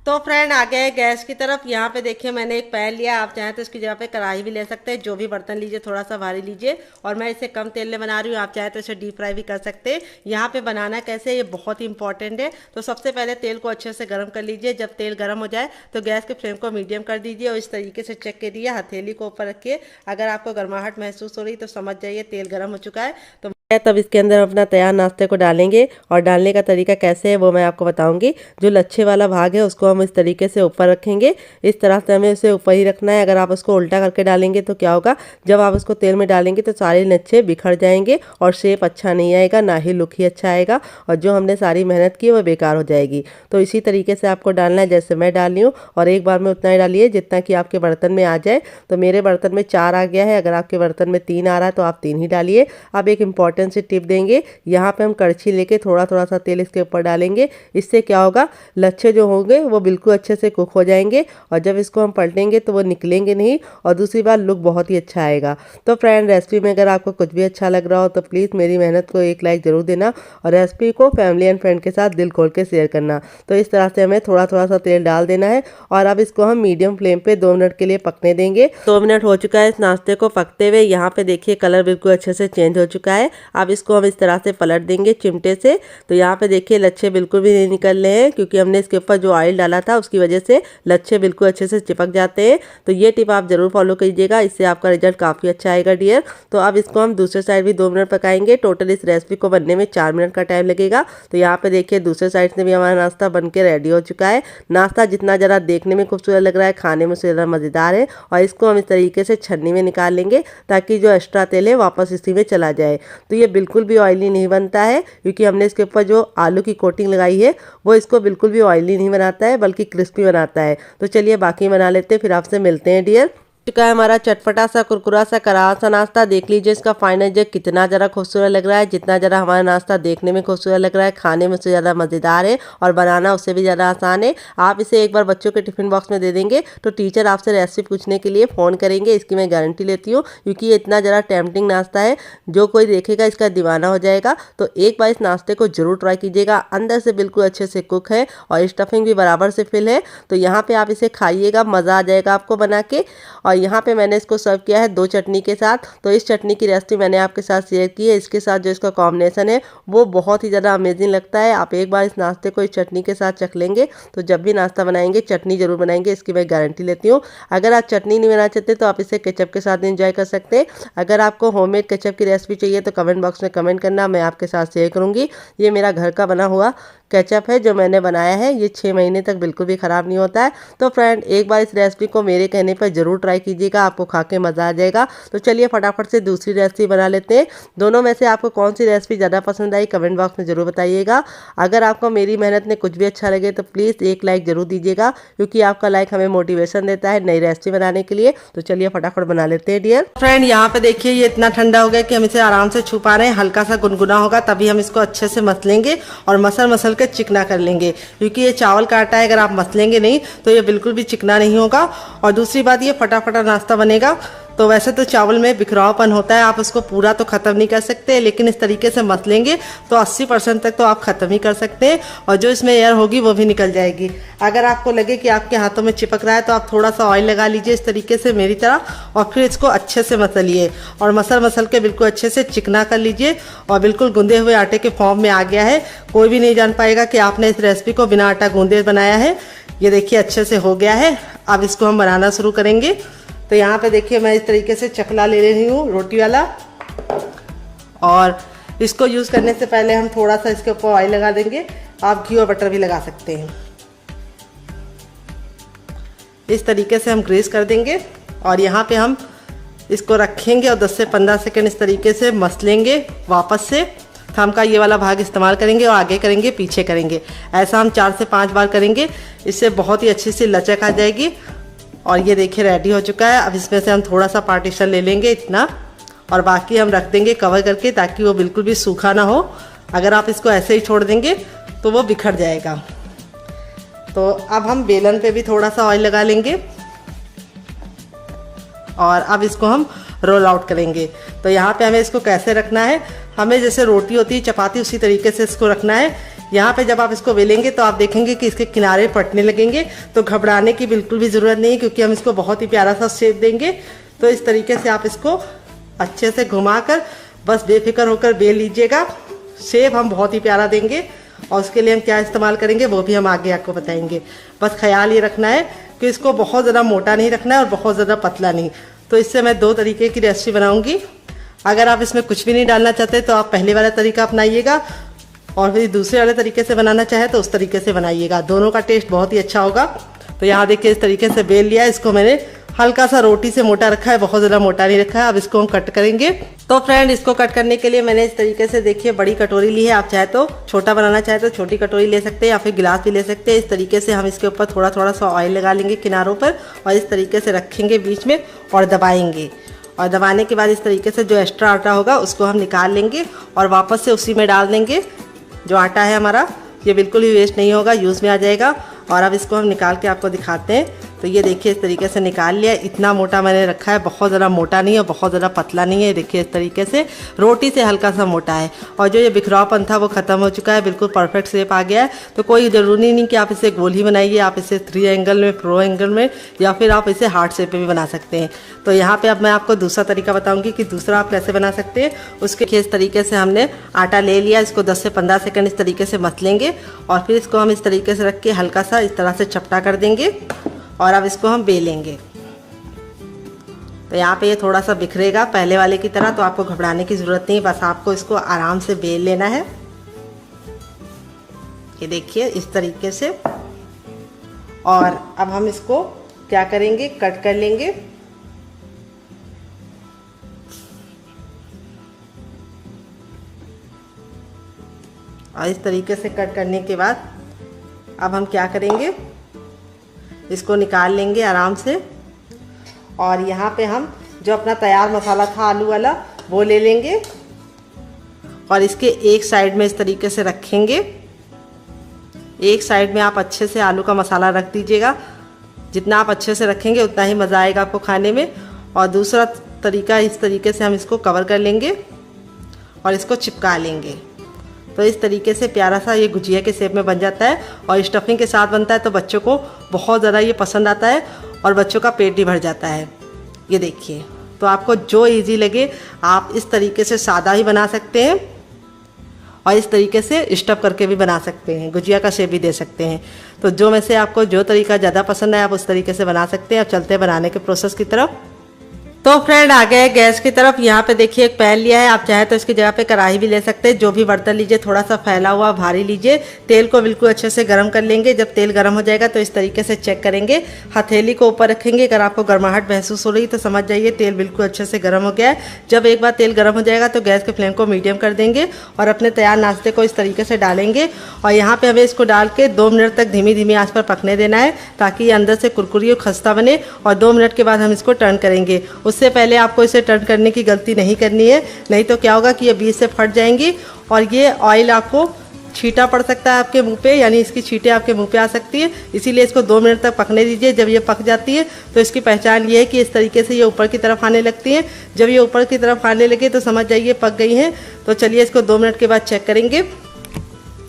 तो फ्रेंड आ गए गैस की तरफ। यहाँ पे देखिए मैंने एक पैन लिया। आप चाहें तो इसकी जगह पे कढ़ाई भी ले सकते हैं। जो भी बर्तन लीजिए थोड़ा सा भारी लीजिए और मैं इसे कम तेल में बना रही हूँ। आप चाहें तो इसे डीप फ्राई भी कर सकते हैं। यहाँ पे बनाना कैसे ये बहुत ही इंपॉर्टेंट है। तो सबसे पहले तेल को अच्छे से गर्म कर लीजिए। जब तेल गर्म हो जाए तो गैस के फ्लेम को मीडियम कर दीजिए और इस तरीके से चेक करिए, हथेली को ऊपर रखिए। अगर आपको गर्माहट महसूस हो रही तो समझ जाइए तेल गर्म हो चुका है। तो तब इसके अंदर अपना तैयार नाश्ते को डालेंगे और डालने का तरीका कैसे है वो मैं आपको बताऊंगी। जो लच्छे वाला भाग है उसको हम इस तरीके से ऊपर रखेंगे। इस तरह से हमें उसे ऊपर ही रखना है। अगर आप उसको उल्टा करके डालेंगे तो क्या होगा, जब आप उसको तेल में डालेंगे तो सारे लच्छे बिखर जाएंगे और शेप अच्छा नहीं आएगा, ना ही लुक ही अच्छा आएगा और जो हमने सारी मेहनत की वो बेकार हो जाएगी। तो इसी तरीके से आपको डालना है जैसे मैं डाल रही हूँ और एक बार में उतना ही डालिए जितना कि आपके बर्तन में आ जाए। तो मेरे बर्तन में 4 आ गया है। अगर आपके बर्तन में 3 आ रहा है तो आप 3 ही डालिए। अब एक इम्पॉर्टेंट सी टिप देंगे। यहाँ पे हम कड़छी लेके थोड़ा थोड़ा सा तेल इसके ऊपर डालेंगे। इससे क्या होगा, लच्छे जो होंगे वो बिल्कुल अच्छे से कुक हो जाएंगे और जब इसको हम पलटेंगे तो वो निकलेंगे नहीं और दूसरी बार लुक बहुत ही अच्छा आएगा। तो फ्रेंड रेसिपी में अगर आपको कुछ भी अच्छा लग रहा हो तो प्लीज़ मेरी मेहनत को एक लाइक ज़रूर देना और रेसिपी को फैमिली एंड फ्रेंड के साथ दिल खोल के शेयर करना। तो इस तरह से हमें थोड़ा थोड़ा सा तेल डाल देना है और अब इसको हम मीडियम फ्लेम पे 2 मिनट के लिए पकने देंगे। 2 मिनट हो चुका है इस नाश्ते को पकते हुए। यहाँ पे देखिए कलर बिल्कुल अच्छे से चेंज हो चुका है। अब इसको हम इस तरह से पलट देंगे चिमटे से। तो यहाँ पे देखिए लच्छे बिल्कुल भी नहीं निकल रहे हैं क्योंकि हमने इसके ऊपर जो ऑयल डाला था उसकी वजह से लच्छे बिल्कुल अच्छे से चिपक जाते हैं। तो ये टिप आप जरूर फॉलो कीजिएगा, इससे आपका रिजल्ट काफ़ी अच्छा आएगा डियर। तो अब इसको हम दूसरे साइड भी 2 मिनट पकाएंगे। टोटल इस रेसिपी को बनने में 4 मिनट का टाइम लगेगा। तो यहाँ पे देखिए दूसरे साइड से भी हमारा नाश्ता बन के रेडी हो चुका है। नाश्ता जितना ज़रा देखने में खूबसूरत लग रहा है खाने में उससे ज़्यादा मज़ेदार है और इसको हम इस तरीके से छन्नी में निकाल लेंगे ताकि जो एक्स्ट्रा तेल है वापस इसी में चला जाए। तो ये बिल्कुल भी ऑयली नहीं बनता है क्योंकि हमने इसके ऊपर जो आलू की कोटिंग लगाई है वो इसको बिल्कुल भी ऑयली नहीं बनाता है बल्कि क्रिस्पी बनाता है। तो चलिए बाकी बना लेते हैं, फिर आपसे मिलते हैं डियर। चुका है हमारा चटपटा सा कुरकुरा सा करारा सा नाश्ता। देख लीजिए इसका फाइनल जो कितना ज़रा खूबसूरत लग रहा है। जितना ज़रा हमारा नाश्ता देखने में खूबसूरत लग रहा है खाने में उससे ज़्यादा मज़ेदार है और बनाना उससे भी ज़्यादा आसान है। आप इसे एक बार बच्चों के टिफ़िन बॉक्स में दे देंगे तो टीचर आपसे रेसिपी पूछने के लिए फ़ोन करेंगे, इसकी मैं गारंटी लेती हूँ क्योंकि ये इतना ज़रा टेम्पटिंग नाश्ता है, जो कोई देखेगा इसका दीवाना हो जाएगा। तो एक बार इस नाश्ते को ज़रूर ट्राई कीजिएगा। अंदर से बिल्कुल अच्छे से कुक है और स्टफिंग भी बराबर से फिल है। तो यहाँ पर आप इसे खाइएगा, मज़ा आ जाएगा आपको बना के। और यहाँ पे मैंने इसको सर्व किया है 2 चटनी के साथ। तो इस चटनी की रेसिपी मैंने आपके साथ शेयर की है। इसके साथ जो इसका कॉम्बिनेशन है वो बहुत ही ज़्यादा अमेजिंग लगता है। आप एक बार इस नाश्ते को इस चटनी के साथ चख लेंगे तो जब भी नाश्ता बनाएंगे चटनी जरूर बनाएंगे, इसकी मैं गारंटी लेती हूँ। अगर आप चटनी नहीं बनाना चाहते तो आप इसे केचप के साथ एंजॉय कर सकते हैं। अगर आपको होममेड केचप की रेसिपी चाहिए तो कमेंट बॉक्स में कमेंट करना, मैं आपके साथ शेयर करूँगी। ये मेरा घर का बना हुआ केचप है जो मैंने बनाया है। ये 6 महीने तक बिल्कुल भी ख़राब नहीं होता है। तो फ्रेंड एक बार इस रेसिपी को मेरे कहने पर ज़रूर ट्राई कीजिएगा, आपको खा के मज़ा आ जाएगा। तो चलिए फटाफट से दूसरी रेसिपी बना लेते हैं। दोनों में से आपको कौन सी रेसिपी ज़्यादा पसंद आई कमेंट बॉक्स में ज़रूर बताइएगा। अगर आपको मेरी मेहनत में कुछ भी अच्छा लगे तो प्लीज़ एक लाइक ज़रूर दीजिएगा, क्योंकि आपका लाइक हमें मोटिवेशन देता है नई रेसिपी बनाने के लिए। तो चलिए फटाफट बना लेते हैं डियर फ्रेंड। यहाँ पे देखिए ये इतना ठंडा हो गया कि हम इसे आराम से छू पा रहे हैं। हल्का सा गुनगुना होगा तभी हम इसको अच्छे से मसलेंगे और मसल के चिकना कर लेंगे, क्योंकि ये चावल का आटा है, अगर आप मसलेंगे नहीं तो ये बिल्कुल भी चिकना नहीं होगा। और दूसरी बात ये फटाफट नाश्ता बनेगा। तो वैसे तो चावल में बिखरावपन होता है, आप उसको पूरा तो ख़त्म नहीं कर सकते, लेकिन इस तरीके से मसलेंगे तो 80% तक तो आप ख़त्म ही कर सकते हैं और जो इसमें एयर होगी वो भी निकल जाएगी। अगर आपको लगे कि आपके हाथों में चिपक रहा है तो आप थोड़ा सा ऑयल लगा लीजिए इस तरीके से मेरी तरह, और फिर इसको अच्छे से मसलिए और मसल के बिल्कुल अच्छे से चिकना कर लीजिए और बिल्कुल गूंदे हुए आटे के फॉर्म में आ गया है। कोई भी नहीं जान पाएगा कि आपने इस रेसिपी को बिना आटा गूंदे बनाया है। ये देखिए अच्छे से हो गया है। अब इसको हम बनाना शुरू करेंगे। तो यहाँ पे देखिए मैं इस तरीके से चकला ले रही हूँ रोटी वाला, और इसको यूज़ करने से पहले हम थोड़ा सा इसके ऊपर ऑयल लगा देंगे। आप घी और बटर भी लगा सकते हैं। इस तरीके से हम ग्रीस कर देंगे और यहाँ पे हम इसको रखेंगे और 10 से 15 सेकंड इस तरीके से मसलेंगे। वापस से थंब का ये वाला भाग इस्तेमाल करेंगे और आगे करेंगे पीछे करेंगे। ऐसा हम 4 से 5 बार करेंगे, इससे बहुत ही अच्छी सी लचक आ जाएगी। और ये देखिए रेडी हो चुका है। अब इसमें से हम थोड़ा सा पार्टीशन ले लेंगे इतना, और बाकी हम रख देंगे कवर करके ताकि वो बिल्कुल भी सूखा ना हो। अगर आप इसको ऐसे ही छोड़ देंगे तो वो बिखर जाएगा। तो अब हम बेलन पे भी थोड़ा सा ऑयल लगा लेंगे और अब इसको हम रोल आउट करेंगे। तो यहाँ पे हमें इसको कैसे रखना है, हमें जैसे रोटी होती है चपाती उसी तरीके से इसको रखना है। यहाँ पे जब आप इसको बेलेंगे तो आप देखेंगे कि इसके किनारे फटने लगेंगे, तो घबराने की बिल्कुल भी ज़रूरत नहीं है, क्योंकि हम इसको बहुत ही प्यारा सा शेप देंगे। तो इस तरीके से आप इसको अच्छे से घुमाकर बस बेफिक्र होकर बेल लीजिएगा। शेप हम बहुत ही प्यारा देंगे और उसके लिए हम क्या इस्तेमाल करेंगे वो भी हम आगे आपको बताएंगे। बस ख्याल ये रखना है कि इसको बहुत ज़्यादा मोटा नहीं रखना है और बहुत ज़्यादा पतला नहीं। तो इससे मैं 2 तरीके की रेसिपी बनाऊँगी। अगर आप इसमें कुछ भी नहीं डालना चाहते तो आप पहले वाला तरीका अपनाइएगा, और फिर दूसरे वाले तरीके से बनाना चाहे तो उस तरीके से बनाइएगा। दोनों का टेस्ट बहुत ही अच्छा होगा। तो यहाँ देखिए इस तरीके से बेल लिया है। इसको मैंने हल्का सा रोटी से मोटा रखा है, बहुत ज़्यादा मोटा नहीं रखा है। अब इसको हम कट करेंगे। तो फ्रेंड इसको कट करने के लिए मैंने इस तरीके से देखिए बड़ी कटोरी ली है। आप चाहे तो छोटा बनाना चाहे तो छोटी कटोरी ले सकते हैं या फिर गिलास भी ले सकते हैं। इस तरीके से हम इसके ऊपर थोड़ा थोड़ा सा ऑयल लगा लेंगे किनारों पर और इस तरीके से रखेंगे बीच में और दबाएंगे। और दबाने के बाद इस तरीके से जो एक्स्ट्रा आटा होगा उसको हम निकाल लेंगे और वापस से उसी में डाल देंगे। जो आटा है हमारा ये बिल्कुल भी वेस्ट नहीं होगा, यूज़ में आ जाएगा। और अब इसको हम निकाल के आपको दिखाते हैं। तो ये देखिए इस तरीके से निकाल लिया। इतना मोटा मैंने रखा है, बहुत ज़्यादा मोटा नहीं है, बहुत ज़्यादा पतला नहीं है। देखिए इस तरीके से रोटी से हल्का सा मोटा है और जो ये बिखरावपन था वो ख़त्म हो चुका है, बिल्कुल परफेक्ट शेप आ गया है। तो कोई ज़रूरी नहीं कि आप इसे गोल ही बनाइए, आप इसे 3 एंगल में, 4 एंगल में, या फिर आप इसे हार्ट शेप में भी बना सकते हैं। तो यहाँ पर अब मैं आपको दूसरा तरीका बताऊँगी कि दूसरा आप कैसे बना सकते हैं। उसके इस तरीके से हमने आटा ले लिया, इसको 10 से 15 सेकंड इस तरीके से मसलेंगे और फिर इसको हम इस तरीके से रख के हल्का सा इस तरह से चपटा कर देंगे और अब इसको हम बेलेंगे। तो यहाँ पे ये थोड़ा सा बिखरेगा पहले वाले की तरह, तो आपको घबराने की ज़रूरत नहीं, बस आपको इसको आराम से बेल लेना है। ये देखिए इस तरीके से। और अब हम इसको क्या करेंगे, कट कर लेंगे। और इस तरीके से कट करने के बाद अब हम क्या करेंगे, इसको निकाल लेंगे आराम से। और यहाँ पे हम जो अपना तैयार मसाला था आलू वाला वो ले लेंगे और इसके एक साइड में इस तरीके से रखेंगे। एक साइड में आप अच्छे से आलू का मसाला रख दीजिएगा। जितना आप अच्छे से रखेंगे उतना ही मज़ा आएगा आपको खाने में। और दूसरा तरीका, इस तरीके से हम इसको कवर कर लेंगे और इसको चिपका लेंगे। तो इस तरीके से प्यारा सा ये गुजिया के शेप में बन जाता है और स्टफिंग के साथ बनता है, तो बच्चों को बहुत ज़्यादा ये पसंद आता है और बच्चों का पेट भी भर जाता है। ये देखिए। तो आपको जो इजी लगे आप इस तरीके से सादा ही बना सकते हैं और इस तरीके से स्टफ करके भी बना सकते हैं, गुजिया का शेप भी दे सकते हैं। तो जो में से आपको जो तरीका ज़्यादा पसंद है आप उस तरीके से बना सकते हैं। अब चलते हैं बनाने के प्रोसेस की तरफ। तो फ्रेंड आ गए गैस की तरफ। यहाँ पे देखिए एक पैन लिया है, आप चाहे तो इसकी जगह पे कढ़ाई भी ले सकते हैं। जो भी बर्तन लीजिए थोड़ा सा फैला हुआ भारी लीजिए। तेल को बिल्कुल अच्छे से गर्म कर लेंगे। जब तेल गर्म हो जाएगा तो इस तरीके से चेक करेंगे, हथेली को ऊपर रखेंगे। अगर आपको गर्माहट महसूस हो रही तो समझ जाइए तेल बिल्कुल अच्छे से गर्म हो गया है। जब एक बार तेल गर्म हो जाएगा तो गैस के फ्लेम को मीडियम कर देंगे और अपने तैयार नाश्ते को इस तरीके से डालेंगे। और यहाँ पर हमें इसको डाल के 2 मिनट तक धीमी धीमी आँच पर पकने देना है ताकि ये अंदर से कुरकुरी और खस्ता बने। और 2 मिनट के बाद हम इसको टर्न करेंगे। उससे पहले आपको इसे टर्न करने की गलती नहीं करनी है, नहीं तो क्या होगा कि ये बीच से फट जाएंगी और ये ऑयल आपको छींटा पड़ सकता है आपके मुंह पे, यानी इसकी छींटे आपके मुंह पे आ सकती है। इसीलिए इसको 2 मिनट तक पकने दीजिए। जब ये पक जाती है तो इसकी पहचान ये है कि इस तरीके से ये ऊपर की तरफ आने लगती है। जब ये ऊपर की तरफ आने लगे तो समझ जाइए पक गई हैं। तो चलिए इसको 2 मिनट के बाद चेक करेंगे।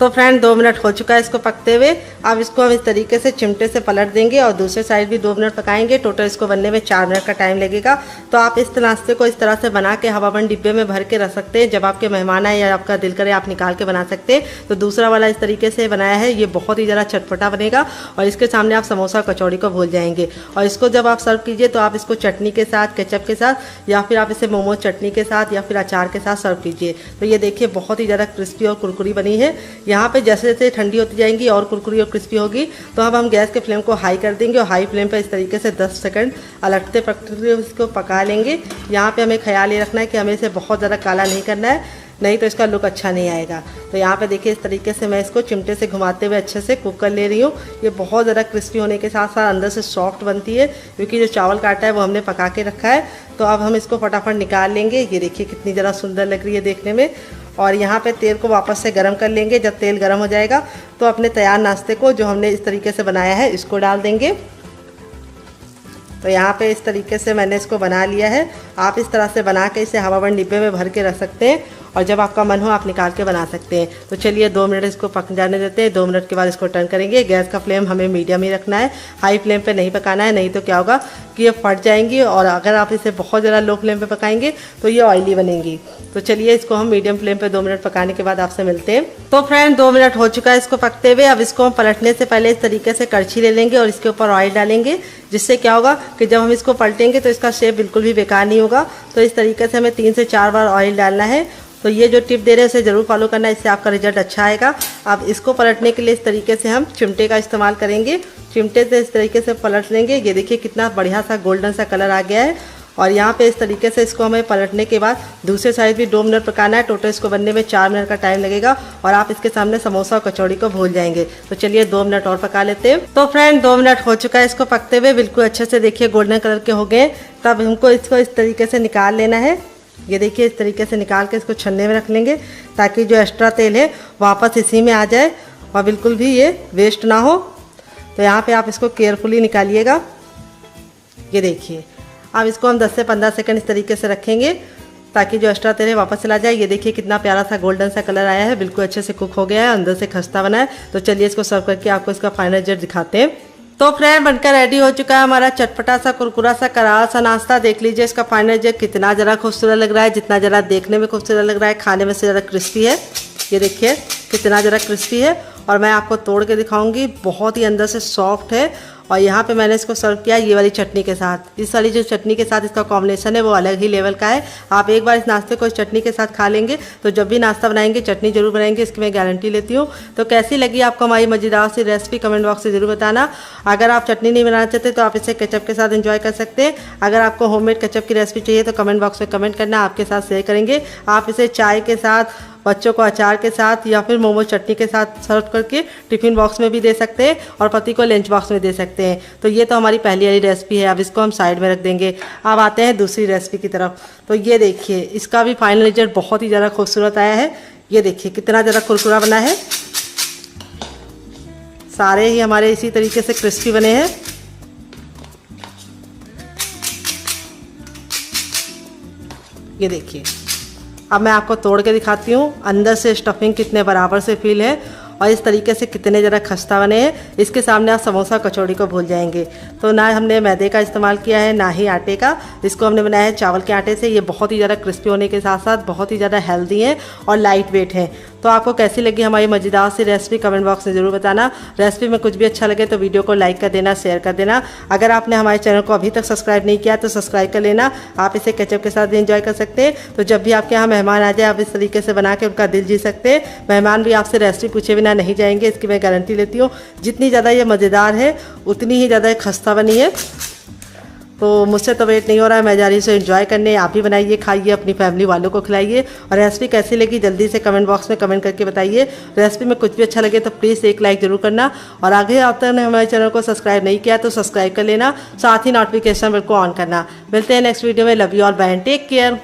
तो फ्रेंड 2 मिनट हो चुका है इसको पकते हुए। अब इसको हम इस तरीके से चिमटे से पलट देंगे और दूसरे साइड भी 2 मिनट पकाएंगे। टोटल इसको बनने में 4 मिनट का टाइम लगेगा। तो आप इस नाश्ते को इस तरह से बना के हवाबंद डिब्बे में भर के रख सकते हैं। जब आपके मेहमान आए या आपका दिल करे आप निकाल के बना सकते हैं। तो दूसरा वाला इस तरीके से बनाया है, ये बहुत ही ज़्यादा चटपटा बनेगा और इसके सामने आप समोसा कचौड़ी को भूल जाएंगे। और इसको जब आप सर्व कीजिए तो आप इसको चटनी के साथ, केचप के साथ, या फिर आप इसे मोमोज चटनी के साथ या फिर अचार के साथ सर्व कीजिए। तो ये देखिए बहुत ही ज़्यादा क्रिस्पी और कुरकुरी बनी है। यहाँ पे जैसे जैसे ठंडी होती जाएंगी और कुरकुरी और क्रिस्पी होगी। तो अब हम गैस के फ्लेम को हाई कर देंगे और हाई फ्लेम पर इस तरीके से 10 सेकंड अलटते पकते इसको पका लेंगे। यहाँ पे हमें ख्याल ये रखना है कि हमें इसे बहुत ज़्यादा काला नहीं करना है, नहीं तो इसका लुक अच्छा नहीं आएगा। तो यहाँ पे देखिए इस तरीके से मैं इसको चिमटे से घुमाते हुए अच्छे से कुक कर ले रही हूँ। ये बहुत ज़्यादा क्रिस्पी होने के साथ साथ अंदर से सॉफ्ट बनती है, क्योंकि जो चावल काटा है वो हमने पका के रखा है। तो अब हम इसको फटाफट निकाल लेंगे। ये देखिए कितनी ज़्यादा सुंदर लग रही है देखने में। और यहाँ पे तेल को वापस से गर्म कर लेंगे। जब तेल गर्म हो जाएगा तो अपने तैयार नाश्ते को जो हमने इस तरीके से बनाया है इसको डाल देंगे। तो यहाँ पे इस तरीके से मैंने इसको बना लिया है। आप इस तरह से बना के इसे हवाबंद डिब्बे में भर के रख सकते हैं और जब आपका मन हो आप निकाल के बना सकते हैं। तो चलिए 2 मिनट इसको पक जाने देते हैं। 2 मिनट के बाद इसको टर्न करेंगे। गैस का फ्लेम हमें मीडियम ही रखना है, हाई फ्लेम पे नहीं पकाना है, नहीं तो क्या होगा कि ये फट जाएंगी और अगर आप इसे बहुत ज़्यादा लो फ्लेम पे पकाएंगे तो ये ऑयली बनेंगी। तो चलिए इसको हम मीडियम फ्लेम पे 2 मिनट पकाने के बाद आपसे मिलते हैं। तो फ्रेंड 2 मिनट हो चुका है इसको पकते हुए। अब इसको हम पलटने से पहले इस तरीके से कड़छी ले लेंगे और इसके ऊपर ऑयल डालेंगे, जिससे क्या होगा कि जब हम इसको पलटेंगे तो इसका शेप बिल्कुल भी बेकार नहीं होगा। तो इस तरीके से हमें 3 से 4 बार ऑयल डालना है। तो ये जो टिप दे रहे हैं उसे ज़रूर फॉलो करना, इससे आपका रिजल्ट अच्छा आएगा। अब इसको पलटने के लिए इस तरीके से हम चिमटे का इस्तेमाल करेंगे। चिमटे से इस तरीके से पलट लेंगे। ये देखिए कितना बढ़िया सा गोल्डन सा कलर आ गया है। और यहाँ पे इस तरीके से इसको हमें पलटने के बाद दूसरे साइड भी 2 मिनट पकाना है। टोटल इसको बनने में 4 मिनट का टाइम लगेगा और आप इसके सामने समोसा और कचौड़ी को भूल जाएंगे। तो चलिए 2 मिनट और पका लेते हैं। तो फ्रेंड 2 मिनट हो चुका है इसको पकते हुए। बिल्कुल अच्छे से देखिए गोल्डन कलर के हो गए। तब हमको इसको इस तरीके से निकाल लेना है। ये देखिए इस तरीके से निकाल के इसको छन्ने में रख लेंगे ताकि जो एक्स्ट्रा तेल है वापस इसी में आ जाए और बिल्कुल भी ये वेस्ट ना हो। तो यहाँ पे आप इसको केयरफुली निकालिएगा। ये देखिए अब इसको हम 10 से 15 सेकंड इस तरीके से रखेंगे ताकि जो एक्स्ट्रा तेल है वापस चला जाए। ये देखिए कितना प्यारा सा गोल्डन सा कलर आया है, बिल्कुल अच्छे से कुक हो गया है, अंदर से खस्ता बना है। तो चलिए इसको सर्व करके आपको इसका फाइनल रिजल्ट दिखाते हैं। तो फ्रेंड बनकर रेडी हो चुका है हमारा चटपटा सा कुरकुरा सा करारा सा नाश्ता। देख लीजिए इसका फाइनल रिजल्ट कितना ज़रा खूबसूरत लग रहा है, जितना ज़रा देखने में खूबसूरत लग रहा है खाने में से ज़्यादा क्रिस्पी है। ये देखिए कितना ज़रा क्रिस्पी है और मैं आपको तोड़ के दिखाऊंगी, बहुत ही अंदर से सॉफ्ट है। और यहाँ पे मैंने इसको सर्व किया ये वाली चटनी के साथ। इस वाली जो चटनी के साथ इसका कॉम्बिनेशन है वो अलग ही लेवल का है। आप एक बार इस नाश्ते को इस चटनी के साथ खा लेंगे तो जब भी नाश्ता बनाएंगे चटनी जरूर बनाएंगे, इसकी मैं गारंटी लेती हूँ। तो कैसी लगी आपको हमारी मजेदार सी रेसिपी कमेंट बॉक्स से जरूर बताना। अगर आप चटनी नहीं बनाना चाहते तो आप इसे केचप के साथ एंजॉय कर सकते हैं। अगर आपको होममेड केचप की रेसिपी चाहिए तो कमेंट बॉक्स में कमेंट करना, आपके साथ शेयर करेंगे। आप इसे चाय के साथ, बच्चों को अचार के साथ या फिर मोमो चटनी के साथ सर्व करके टिफ़िन बॉक्स में भी दे सकते हैं और पति को लंच बॉक्स में दे सकते हैं। तो ये तो हमारी पहली वाली रेसिपी है, अब इसको हम साइड में रख देंगे। अब आते हैं दूसरी रेसिपी की तरफ। तो ये देखिए इसका भी फाइनल रिजल्ट बहुत ही ज़्यादा खूबसूरत आया है। ये देखिए कितना ज़्यादा कुरकुरा बना है, सारे ही हमारे इसी तरीके से क्रिस्पी बने हैं। ये देखिए अब मैं आपको तोड़ के दिखाती हूँ अंदर से स्टफिंग कितने बराबर से फील है और इस तरीके से कितने ज़रा खस्ता बने हैं। इसके सामने आप समोसा कचौड़ी को भूल जाएंगे। तो ना हमने मैदे का इस्तेमाल किया है ना ही आटे का, इसको हमने बनाया है चावल के आटे से। ये बहुत ही ज़्यादा क्रिस्पी होने के साथ साथ बहुत ही ज़्यादा हेल्दी हैं और लाइट वेट हैं। तो आपको कैसी लगी हमारी मज़ेदार सी रेसिपी कमेंट बॉक्स में ज़रूर बताना। रेसिपी में कुछ भी अच्छा लगे तो वीडियो को लाइक कर देना, शेयर कर देना। अगर आपने हमारे चैनल को अभी तक सब्सक्राइब नहीं किया तो सब्सक्राइब कर लेना। आप इसे केचप के साथ भी एंजॉय कर सकते हैं। तो जब भी आपके यहाँ मेहमान आ जाए आप इस तरीके से बना के उनका दिल जीत सकते हैं। मेहमान भी आपसे रेसिपी पूछे बिना नहीं जाएंगे, इसकी मैं गारंटी लेती हूँ। जितनी ज़्यादा ये मज़ेदार है उतनी ही ज़्यादा खस्ता बनी है। तो मुझसे तो वेट नहीं हो रहा है, मैं जा रही हूँ इसे एंजॉय करने। आप भी बनाइए, खाइए, अपनी फैमिली वालों को खिलाइए। और रेसिपी कैसी लगी जल्दी से कमेंट बॉक्स में कमेंट करके बताइए। रेसिपी में कुछ भी अच्छा लगे तो प्लीज़ एक लाइक जरूर करना। और आगे आप तक ने हमारे चैनल को सब्सक्राइब नहीं किया तो सब्सक्राइब कर लेना, साथ ही नोटिफिकेशन बिल को ऑन करना। मिलते हैं नेक्स्ट वीडियो में। Love you all, bye and take care.